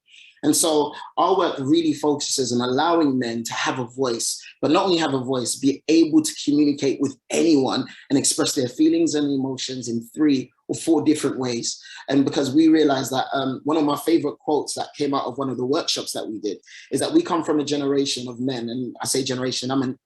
And so our work really focuses on allowing men to have a voice, but not only have a voice, be able to communicate with anyone and express their feelings and emotions in 3 or 4 different ways. And because we realized that one of my favorite quotes that came out of one of the workshops that we did is that we come from a generation of men. And I say generation, I'm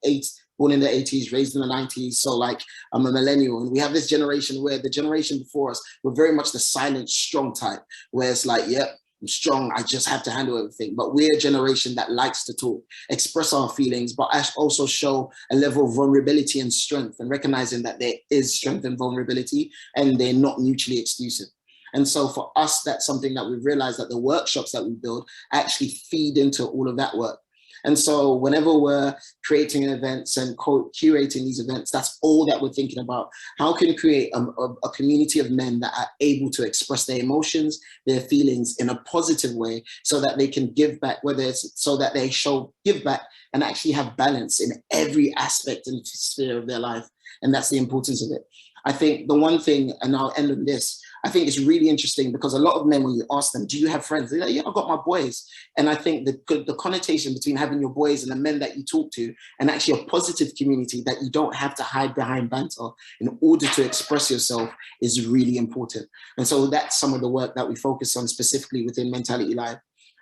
born in the 80s, raised in the 90s. So like I'm a millennial, and we have this generation where the generation before us were very much the silent, strong type, where it's like, yep, I'm strong, I just have to handle everything. But we're a generation that likes to talk, express our feelings, but also show a level of vulnerability and strength, and recognizing that there is strength and vulnerability and they're not mutually exclusive. And so for us, that's something that we've realized that the workshops that we build actually feed into all of that work. And so whenever we're creating events and curating these events, that's all that we're thinking about. How can we create a community of men that are able to express their emotions, their feelings in a positive way, so that they can give back, whether it's so that they give back and actually have balance in every aspect and sphere of their life. And that's the importance of it. I think the one thing, and I'll end on this, I think it's really interesting because a lot of men, when you ask them, do you have friends? They're like, yeah, I've got my boys. And I think the connotation between having your boys and the men that you talk to, and actually a positive community that you don't have to hide behind banter in order to express yourself, is really important. And so that's some of the work that we focus on specifically within Mentality Live.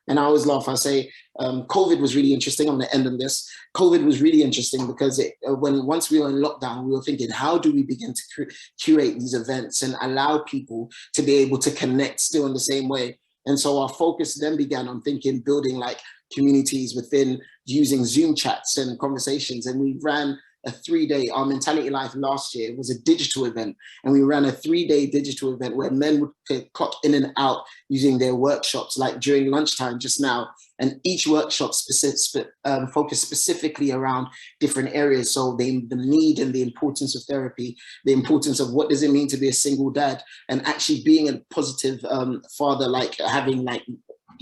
And I always laugh, I say, COVID was really interesting. I'm gonna end on this. COVID was really interesting because once we were in lockdown, we were thinking, how do we begin to curate these events and allow people to be able to connect still in the same way? And so our focus then began on building like communities within using Zoom chats and conversations. And we ran a 3-day, our Mentality Life last year was a digital event. And we ran a 3-day digital event where men would clock in and out using their workshops, like during lunchtime just now. And each workshop focused specifically around different areas. So the need and the importance of therapy, the importance of what does it mean to be a single dad, and actually being a positive father, like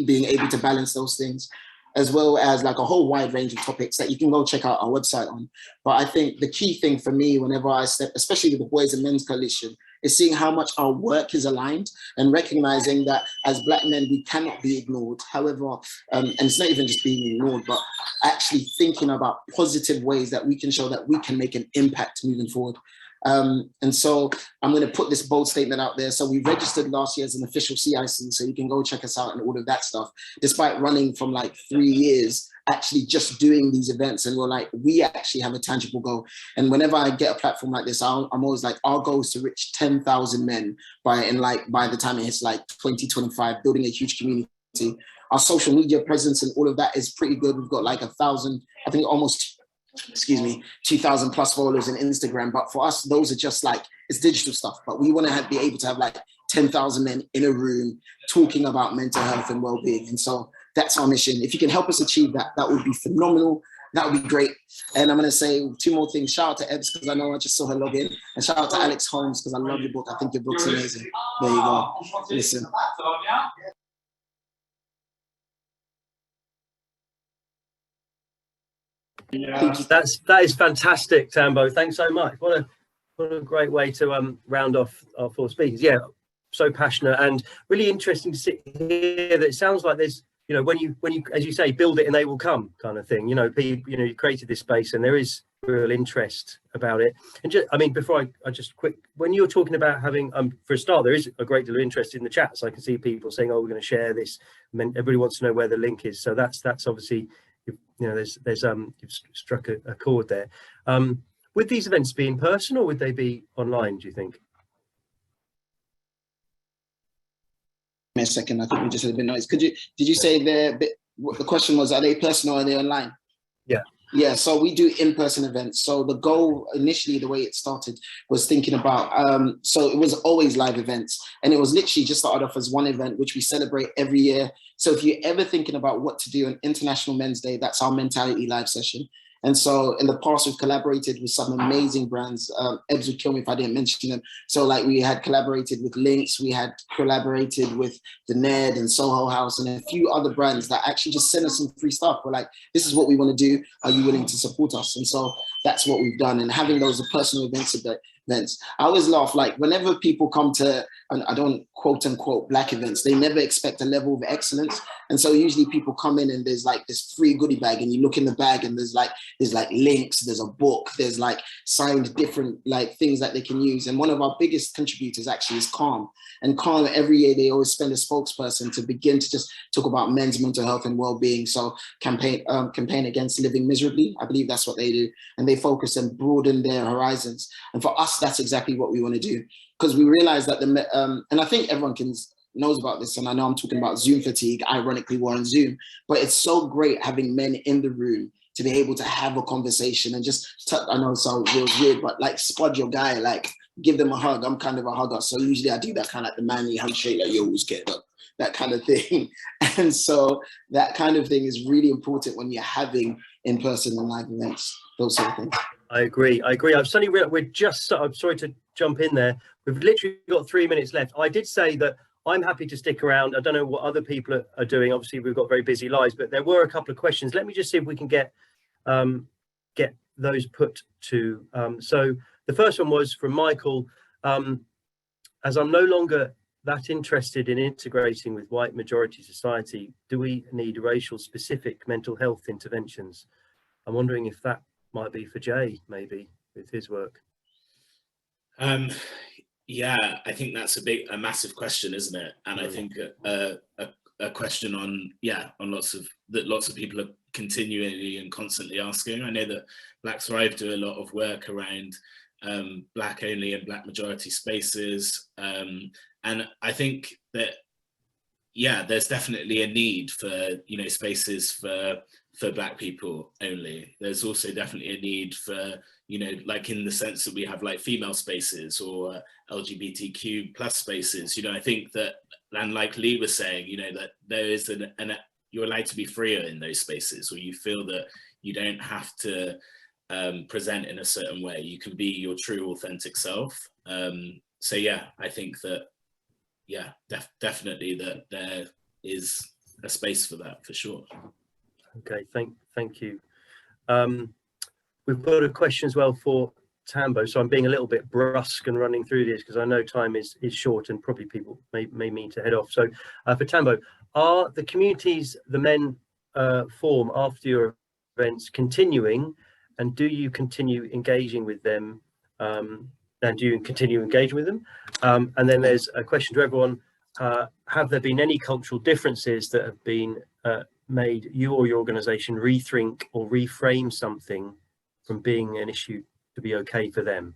being able to balance those things, as well as like a whole wide range of topics that you can go check out our website on. But I think the key thing for me, whenever I step, especially with the Boys and Men's Coalition, is seeing how much our work is aligned and recognizing that as Black men, we cannot be ignored. However, and it's not even just being ignored, but actually thinking about positive ways that we can show that we can make an impact moving forward. And so I'm going to put this bold statement out there. So we registered last year as an official CIC, so you can go check us out and all of that stuff, despite running from like 3 years, actually just doing these events. And we're like, we actually have a tangible goal. And whenever I get a platform like this, I'm always like, our goal is to reach 10,000 men by the time it hits like 2025, building a huge community. Our social media presence and all of that is pretty good. We've got like 1,000, I think almost 2,000 plus followers on Instagram. But for us, those are just like, it's digital stuff. But we want to be able to have like 10,000 men in a room talking about mental health and well-being. And so that's our mission. If you can help us achieve that, that would be phenomenal. That would be great. And I'm going to say 2 more things. Shout out to Ebbs, because I know I just saw her log in. And shout out to Alex Holmes, because I love your book. I think your book's amazing. There you go. Listen. That is fantastic, Tambo. Thanks so much. What a great way to round off our 4 speakers. Yeah, so passionate and really interesting to hear that it sounds like there's, you know, when you as you say, build it and they will come kind of thing. You know, people, you know, you created this space and there is real interest about it. And just, I mean, before I just quick, when you're talking about having for a start, there is a great deal of interest in the chat. So I can see people saying, oh, we're going to share this. I mean, everybody wants to know where the link is. So that's obviously, you know, there's you've struck a chord there. Would these events be in person or would they be online, do you think? A second, I think we just had a bit of noise. Did you say the question was, are they personal or are they online? Yeah, so we do in-person events. So the goal initially, the way it started, was thinking about, so it was always live events. And it was literally just started off as one event, which we celebrate every year. So if you're ever thinking about what to do on International Men's Day, that's our Mentality Live session. And so in the past, we've collaborated with some amazing brands. Ebbs would kill me if I didn't mention them. So like we had collaborated with Lynx, we had collaborated with the Ned and Soho House and a few other brands that actually just sent us some free stuff. We're like, this is what we want to do. Are you willing to support us? And so that's what we've done. And having those personal events. I always laugh, like whenever people come to, and I don't quote unquote Black events, they never expect a level of excellence. And so usually people come in and there's like this free goodie bag and you look in the bag and there's like links, there's a book, there's like signed different like things that they can use. And one of our biggest contributors actually is Calm. And Calm, every year they always spend a spokesperson to begin to just talk about men's mental health and well-being. So campaign against living miserably, I believe that's what they do. And they focus and broaden their horizons. And for us, that's exactly what we want to do. Because we realize that and I think everyone knows about this, and I know I'm talking about Zoom fatigue, ironically we're on Zoom, but it's so great having men in the room to be able to have a conversation and just, I know it sounds weird, but like spud your guy, like give them a hug. I'm kind of a hugger, so usually I do that kind of like the manly handshake, like you always get that kind of thing. And so that kind of thing is really important when you're having in-person and live events, those sort of things. I agree. I've suddenly realized I'm sorry to jump in there. We've literally got 3 minutes left. I did say that I'm happy to stick around. I don't know what other people are doing. Obviously, we've got very busy lives, but there were a couple of questions. Let me just see if we can get those put to. So the first one was from Michael. As I'm no longer that interested in integrating with white majority society, do we need racial specific mental health interventions? I'm wondering if that might be for Jay, maybe, with his work. Yeah, I think that's a massive question, isn't it? And I think a question on lots of people are continually and constantly asking. I know that Black Thrive do a lot of work around Black only and Black majority spaces, and I think that there's definitely a need for spaces for Black people only. There's also definitely a need for like in the sense that we have like female spaces or LGBTQ plus spaces. I think that, and like Lee was saying, that there is you're allowed to be freer in those spaces, or you feel that you don't have to present in a certain way. You can be your true authentic self. So yeah, I think that definitely that there is a space for that, for sure. Okay, thank you. We've got a question as well for Tambo, so I'm being a little bit brusque and running through this because I know time is short and probably people may mean to head off. So for Tambo, are the communities the men form after your events continuing, and do you continue engaging with them? And do you continue engaging with them? And then there's a question to everyone. Have there been any cultural differences that have been made you or your organization rethink or reframe something from being an issue to be okay for them?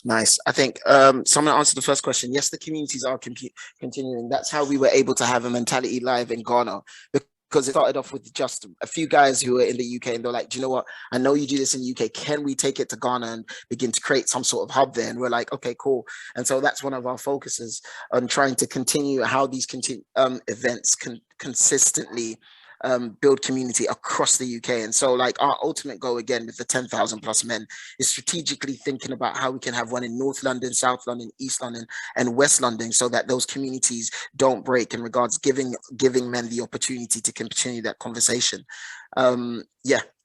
Nice. I think someone answered the first question. Yes, the communities are continuing. That's how we were able to have a mentality live in Ghana, because it started off with just a few guys who were in the UK, and they're like, do you know what? I know you do this in the UK. Can we take it to Ghana and begin to create some sort of hub there? And we're like, okay, cool. And so that's one of our focuses on trying to continue how these events can consistently build community across the UK. And so like our ultimate goal again with the 10,000 plus men is strategically thinking about how we can have one in North London, South London, East London and West London, so that those communities don't break, in regards giving men the opportunity to continue that conversation.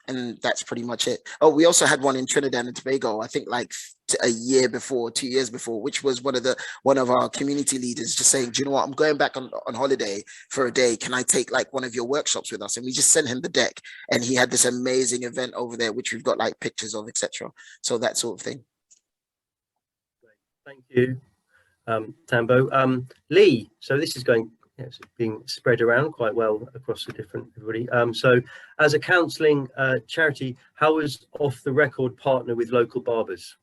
And that's pretty much it. Oh, we also had one in Trinidad and Tobago, I think like a year before, 2 years before, which was one of our community leaders just saying, do you know what, I'm going back on holiday for a day. Can I take like one of your workshops with us? And we just sent him the deck, and he had this amazing event over there, which we've got like pictures of, etc. So that sort of thing. Thank you, Tambo. Lee, so this is going, it's being spread around quite well across the different everybody. So as a counselling charity, how is Off the Record partner with local barbers?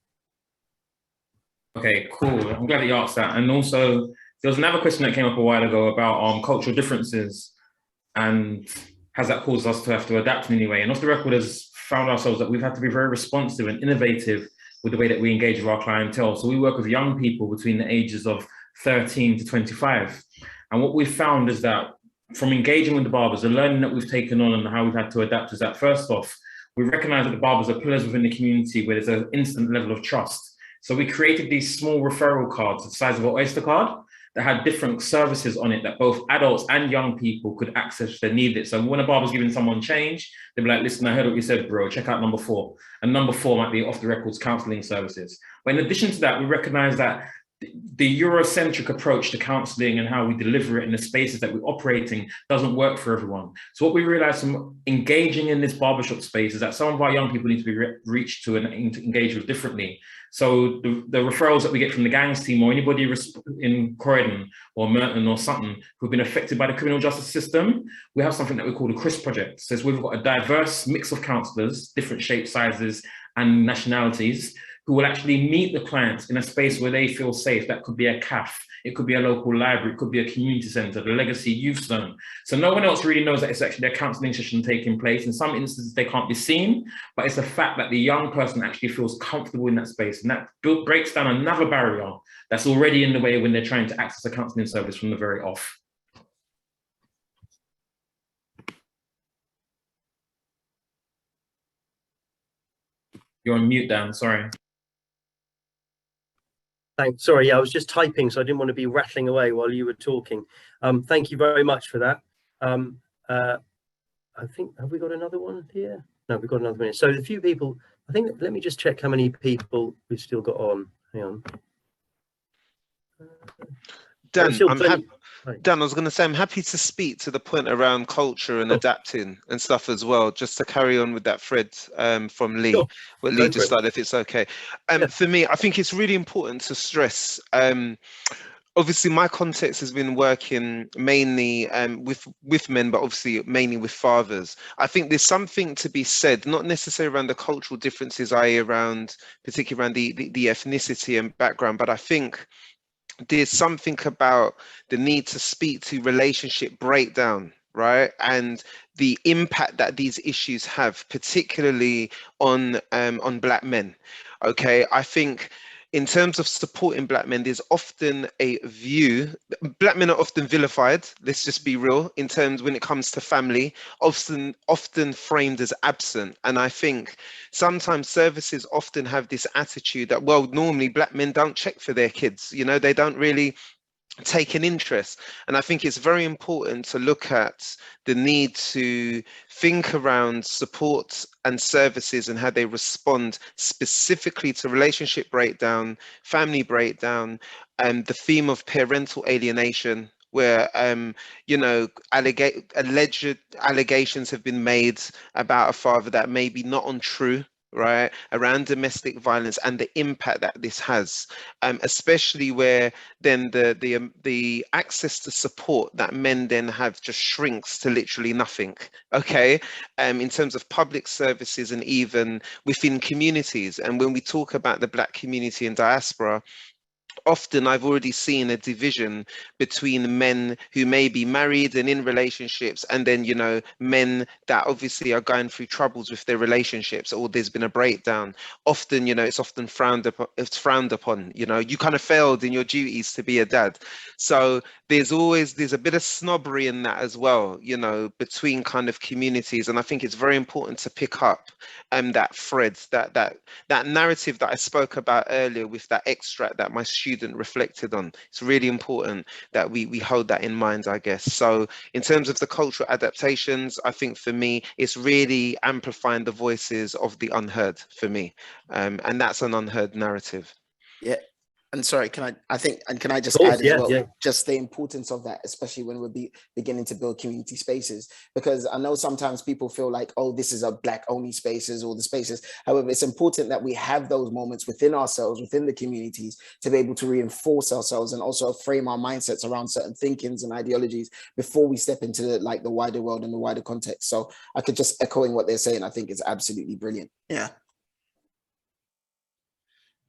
Okay, cool. I'm glad that you asked that. And also, there was another question that came up a while ago about cultural differences, and has that caused us to have to adapt in any way? And Off the Record has found ourselves that we've had to be very responsive and innovative with the way that we engage with our clientele. So we work with young people between the ages of 13 to 25. And what we've found is that from engaging with the barbers, the learning that we've taken on and how we've had to adapt is that, first off, we recognize that the barbers are pillars within the community where there's an instant level of trust. So we created these small referral cards the size of an Oyster card that had different services on it that both adults and young people could access if they needed it. So when a barber's giving someone change, they'd be like, listen, I heard what you said, bro, check out number 4. And number 4 might be Off the Records counselling services. But in addition to that, we recognize that the Eurocentric approach to counselling and how we deliver it in the spaces that we're operating doesn't work for everyone. So what we realized from engaging in this barbershop space is that some of our young people need to be reached to and engaged with differently. So the referrals that we get from the gangs team or anybody in Croydon or Merton or Sutton who've been affected by the criminal justice system, we have something that we call the CRIS project. So we've got a diverse mix of counsellors, different shapes, sizes and nationalities, who will actually meet the clients in a space where they feel safe. That could be a CAF, it could be a local library, it could be a community centre, the Legacy Youth Zone. So no one else really knows that it's actually a counselling session taking place. In some instances, they can't be seen, but it's the fact that the young person actually feels comfortable in that space. And that breaks down another barrier that's already in the way when they're trying to access a counselling service from the very off. You're on mute, Dan, sorry. Thanks. Sorry, yeah, I was just typing, so I didn't want to be rattling away while you were talking. Thank you very much for that. I think, have we got another one here? No, we've got another minute. So a few people, I think, let me just check how many people we've still got on. Hang on. Dan, Still plenty. Dan, I was going to say, I'm happy to speak to the point around culture and adapting and stuff as well, just to carry on with that thread from Lee, what Lee just started, if it's okay. For me, I think it's really important to stress, obviously my context has been working mainly with men, but obviously mainly with fathers. I think there's something to be said, not necessarily around the cultural differences, i.e. around, particularly around the ethnicity and background, but I think there's something about the need to speak to relationship breakdown, right? And the impact that these issues have, particularly on Black men. Okay, I think in terms of supporting Black men, there's often a view, Black men are often vilified, let's just be real, in terms when it comes to family, often framed as absent. And I think sometimes services often have this attitude that, well, normally Black men don't check for their kids, you know, they don't really take an interest. And I think it's very important to look at the need to think around support and services and how they respond specifically to relationship breakdown, family breakdown, and the theme of parental alienation, where you know, alleged allegations have been made about a father that may be not untrue, right, around domestic violence and the impact that this has, especially where then the access to support that men then have just shrinks to literally nothing. Okay, in terms of public services and even within communities. And when we talk about the Black community and diaspora, often I've already seen a division between men who may be married and in relationships, and then, you know, men that obviously are going through troubles with their relationships, or there's been a breakdown. Often, you know, it's often frowned upon, you know, you kind of failed in your duties to be a dad. So there's a bit of snobbery in that as well, you know, between kind of communities. And I think it's very important to pick up that thread, that narrative that I spoke about earlier with that extract that my student reflected on. It's really important that we hold that in mind, I guess. So in terms of the cultural adaptations, I think for me, it's really amplifying the voices of the unheard for me. And that's an unheard narrative. Yeah. And sorry, can I just add as well, just the importance of that, especially when we're beginning to build community spaces, because I know sometimes people feel like, oh, this is a Black only spaces or the spaces. However, it's important that we have those moments within ourselves, within the communities, to be able to reinforce ourselves and also frame our mindsets around certain thinkings and ideologies before we step into the wider world and the wider context. So I could just echoing what they're saying, I think is absolutely brilliant. Yeah.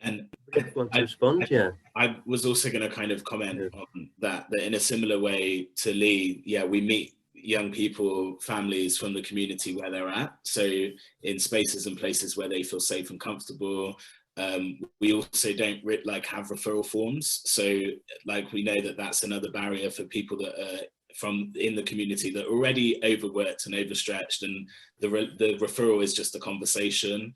And I was also going to kind of comment on that in a similar way to Lee. Yeah, we meet young people, families from the community where they're at. So in spaces and places where they feel safe and comfortable. We also don't have referral forms. So we know that that's another barrier for people that are from in the community that are already overworked and overstretched, and the referral is just a conversation.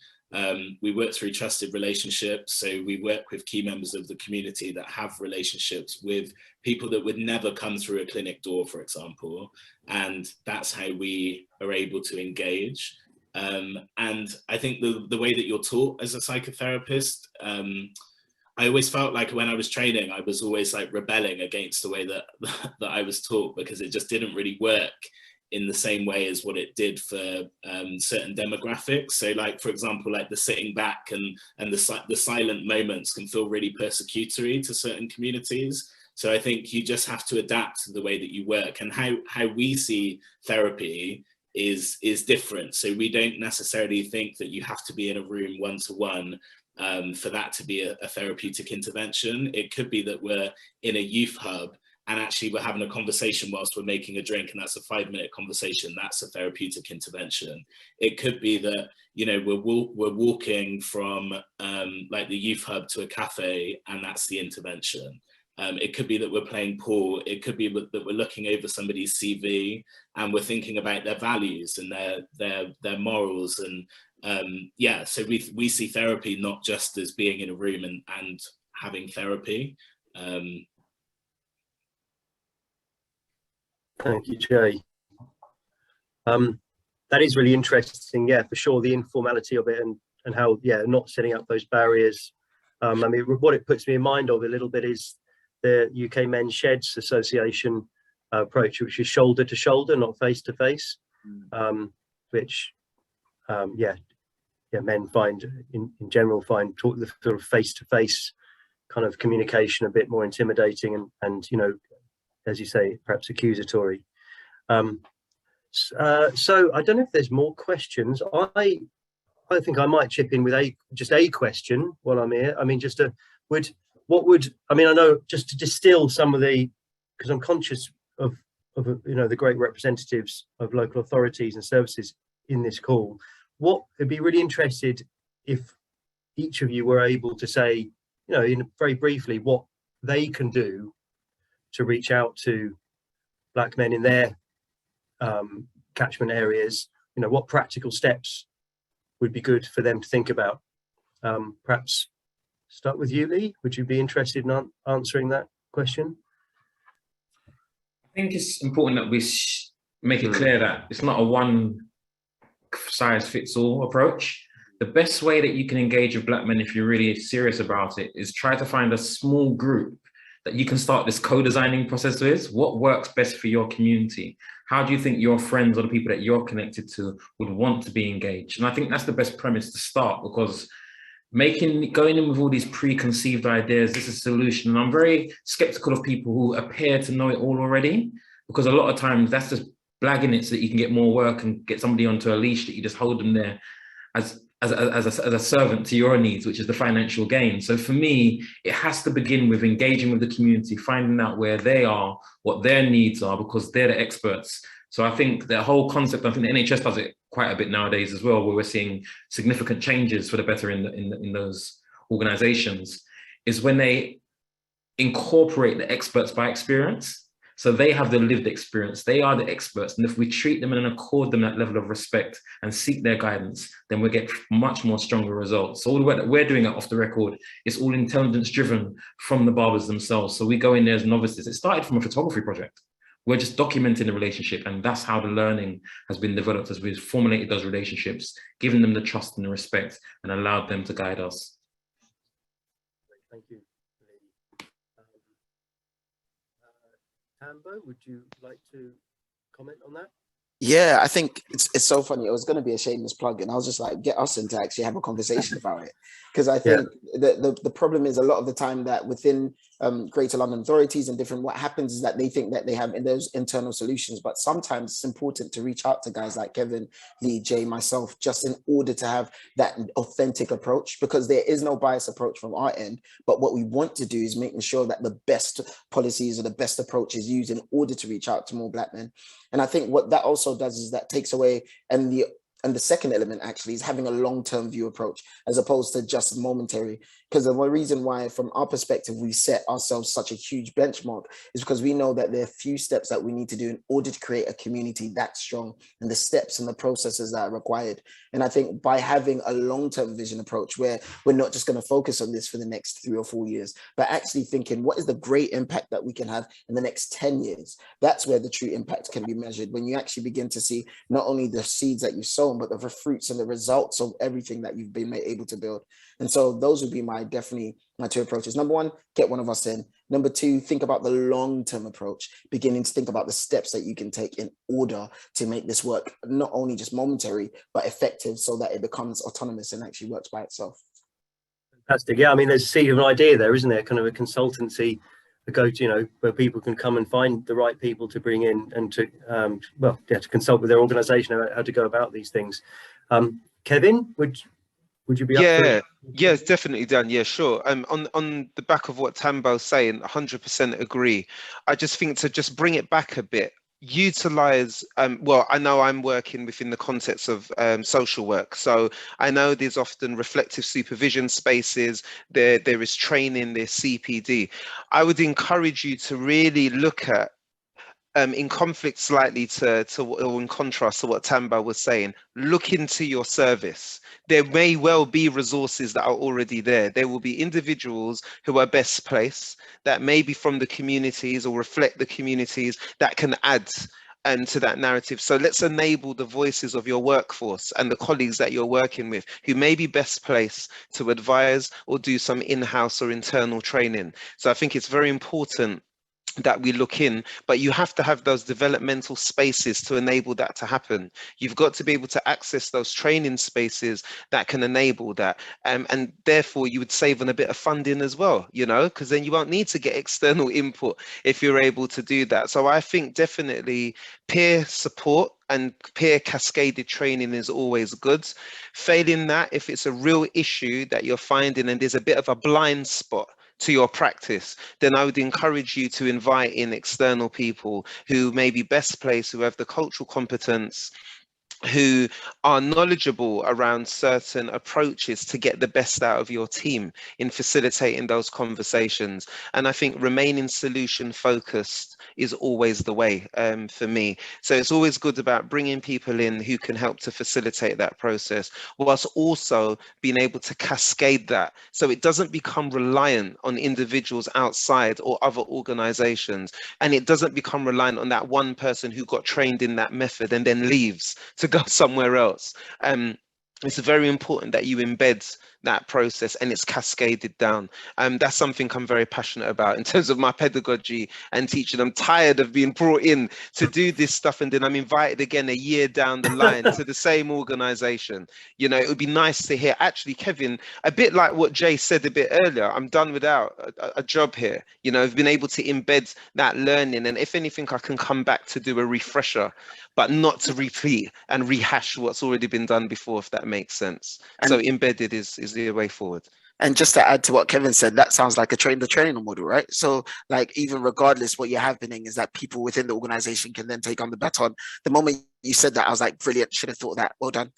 We work through trusted relationships, so we work with key members of the community that have relationships with people that would never come through a clinic door, for example, and that's how we are able to engage. And I think the way that you're taught as a psychotherapist, I always felt like when I was training, I was always rebelling against the way that I was taught, because it just didn't really work in the same way as what it did for certain demographics. So for example, the sitting back and the silent moments can feel really persecutory to certain communities. So I think you just have to adapt to the way that you work, and how we see therapy is different. So we don't necessarily think that you have to be in a room one-to-one for that to be a therapeutic intervention. It could be that we're in a youth hub and actually we're having a conversation whilst we're making a drink, and that's a 5-minute conversation. That's a therapeutic intervention. It could be that, you know, we're walking from the youth hub to a cafe, and that's the intervention. It could be that we're playing pool. It could be that we're looking over somebody's CV and we're thinking about their values and their morals, and yeah, so we see therapy not just as being in a room and having therapy. Thank you, Jay. That is really interesting, yeah, for sure, the informality of it and how, yeah, not setting up those barriers. I mean, what it puts me in mind of a little bit is the UK Men's Sheds Association approach, which is shoulder to shoulder, not face to face, which, yeah, men find in general find the sort of face to face kind of communication a bit more intimidating and you know, as you say, perhaps accusatory. So I don't know if there's more questions. I think I might chip in with just a question while I'm here. I mean, I mean, I know, just to distill some of the, because I'm conscious of you know, the great representatives of local authorities and services in this call. What I'd be really interested if each of you were able to say, you know, very briefly, what they can do to reach out to Black men in their catchment areas. You know, what practical steps would be good for them to think about. Perhaps start with you, Lee. Would you be interested in answering that question? I think it's important that we make it clear that it's not a one-size-fits-all approach. The best way that you can engage with Black men, if you're really serious about it, is try to find a small group that you can start this co-designing process with. What works best for your community? How do you think your friends or the people that you're connected to would want to be engaged? And I think that's the best premise to start, because going in with all these preconceived ideas, this is a solution. And I'm very skeptical of people who appear to know it all already, because a lot of times that's just blagging it so that you can get more work and get somebody onto a leash that you just hold them there as a servant to your needs, which is the financial gain. So for me, it has to begin with engaging with the community, finding out where they are, what their needs are, because they're the experts. So I think the whole concept, I think the NHS does it quite a bit nowadays as well, where we're seeing significant changes for the better in those organizations, is when they incorporate the experts by experience. So they have the lived experience, they are the experts. And if we treat them and accord them that level of respect and seek their guidance, then we get much more stronger results. So all the work that we're doing off the record is all intelligence driven from the barbers themselves. So we go in there as novices. It started from a photography project. We're just documenting the relationship, and that's how the learning has been developed as we've formulated those relationships, given them the trust and the respect, and allowed them to guide us. Thank you. Tambo, would you like to comment on that? Yeah, I think it's so funny. It was going to be a shameless plug, and I was just like, get us in to actually have a conversation about it, because I think the problem is a lot of the time that within Greater London authorities and different, what happens is that they think that they have in those internal solutions, but sometimes it's important to reach out to guys like Kevin, Lee, Jay, myself, just in order to have that authentic approach, because there is no bias approach from our end. But what we want to do is making sure that the best policies or the best approach is used in order to reach out to more Black men. And I think what that also does is that takes away, and the second element actually is having a long-term view approach as opposed to just momentary. Because the reason why, from our perspective, we set ourselves such a huge benchmark is because we know that there are few steps that we need to do in order to create a community that strong, and the steps and the processes that are required. And I think by having a long-term vision approach where we're not just going to focus on this for the next 3 or 4 years, but actually thinking what is the great impact that we can have in the next 10 years, that's where the true impact can be measured, when you actually begin to see not only the seeds that you've sown, but the fruits and the results of everything that you've been able to build. And so those would be definitely my 2 approaches. Number 1, get one of us in. Number 2, think about the long-term approach, beginning to think about the steps that you can take in order to make this work, not only just momentary, but effective, so that it becomes autonomous and actually works by itself. Fantastic. Yeah, I mean, there's a seed of an idea there, isn't there? Kind of a consultancy, a go-to, you know, where people can come and find the right people to bring in and to, to consult with their organisation about how to go about these things. Kevin, would you be up for it? Yeah, it's definitely done. Yeah, sure. On the back of what Tambo's saying, 100% agree. I just think to just bring it back a bit, utilize, well, I know I'm working within the context of social work, so I know there's often reflective supervision spaces, there is training, there's CPD. I would encourage you to really look at in conflict slightly or in contrast to what Tamba was saying, look into your service. There may well be resources that are already there. There will be individuals who are best placed, that may be from the communities or reflect the communities, that can add to that narrative. So let's enable the voices of your workforce and the colleagues that you're working with who may be best placed to advise or do some in-house or internal training. So I think it's very important that we look in, but you have to have those developmental spaces to enable that to happen. You've got to be able to access those training spaces that can enable that, and therefore you would save on a bit of funding as well, you know, because then you won't need to get external input if you're able to do that. So I think definitely peer support and peer cascaded training is always good. Failing that, if it's a real issue that you're finding and there's a bit of a blind spot to your practice, then I would encourage you to invite in external people who may be best placed, who have the cultural competence, who are knowledgeable around certain approaches to get the best out of your team in facilitating those conversations. And I think remaining solution focused is always the way for me. So it's always good about bringing people in who can help to facilitate that process, whilst also being able to cascade that so it doesn't become reliant on individuals outside or other organizations, and it doesn't become reliant on that one person who got trained in that method and then leaves to go somewhere else. It's very important that you embed that process and it's cascaded down. That's something I'm very passionate about in terms of my pedagogy and teaching. I'm tired of being brought in to do this stuff and then I'm invited again a year down the line to the same organization. You know, it would be nice to hear, actually, Kevin, a bit like what Jay said a bit earlier, I'm done without a job here. You know, I've been able to embed that learning, and if anything, I can come back to do a refresher, but not to repeat and rehash what's already been done before, if that makes sense. And so embedded is the way forward. And just to add to what Kevin said, that sounds like the trainer model, right? So like, even regardless, what you're happening is that people within the organization can then take on the baton. The moment you said that, I was like, brilliant, should have thought of that. Well done.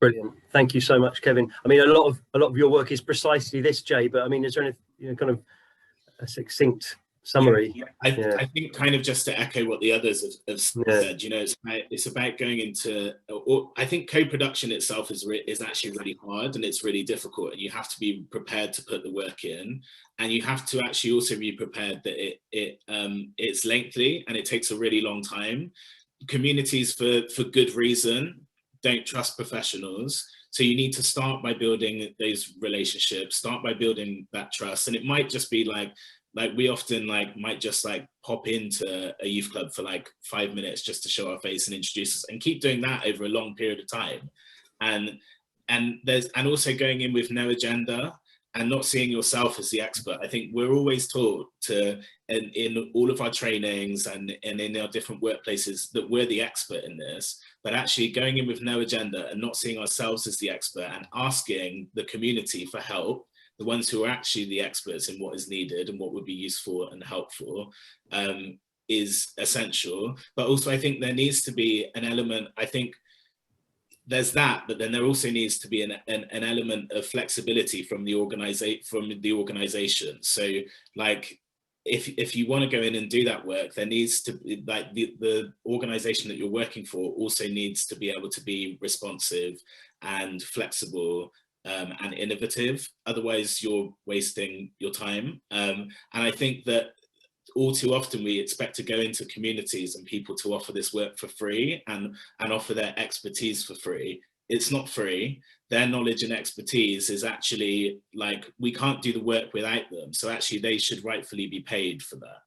Brilliant. Thank you so much, Kevin. I mean, a lot of your work is precisely this, Jay, but I mean, is there any, you know, kind of a succinct summary? I think kind of just to echo what the others have said, you know, it's about going into, or I think co-production itself is actually really hard and it's really difficult, and you have to be prepared to put the work in, and you have to actually also be prepared that it's lengthy and it takes a really long time. Communities, for good reason, don't trust professionals. So you need to start by building those relationships, start by building that trust. And it might just be like we often might just pop into a youth club for 5 minutes just to show our face and introduce us, and keep doing that over a long period of time. And also going in with no agenda and not seeing yourself as the expert. I think we're always taught to, in all of our trainings and in our different workplaces, that we're the expert in this, but actually going in with no agenda and not seeing ourselves as the expert and asking the community for help, the ones who are actually the experts in what is needed and what would be useful and helpful, is essential. But also I think there needs to be an element, I think there's that, but then there also needs to be an element of flexibility from the organization. So if you want to go in and do that work, there needs to be the organization that you're working for also needs to be able to be responsive and flexible and innovative. Otherwise you're wasting your time. And I think that all too often we expect to go into communities and people to offer this work for free and offer their expertise for free. It's not free. Their knowledge and expertise is actually we can't do the work without them. So actually they should rightfully be paid for that.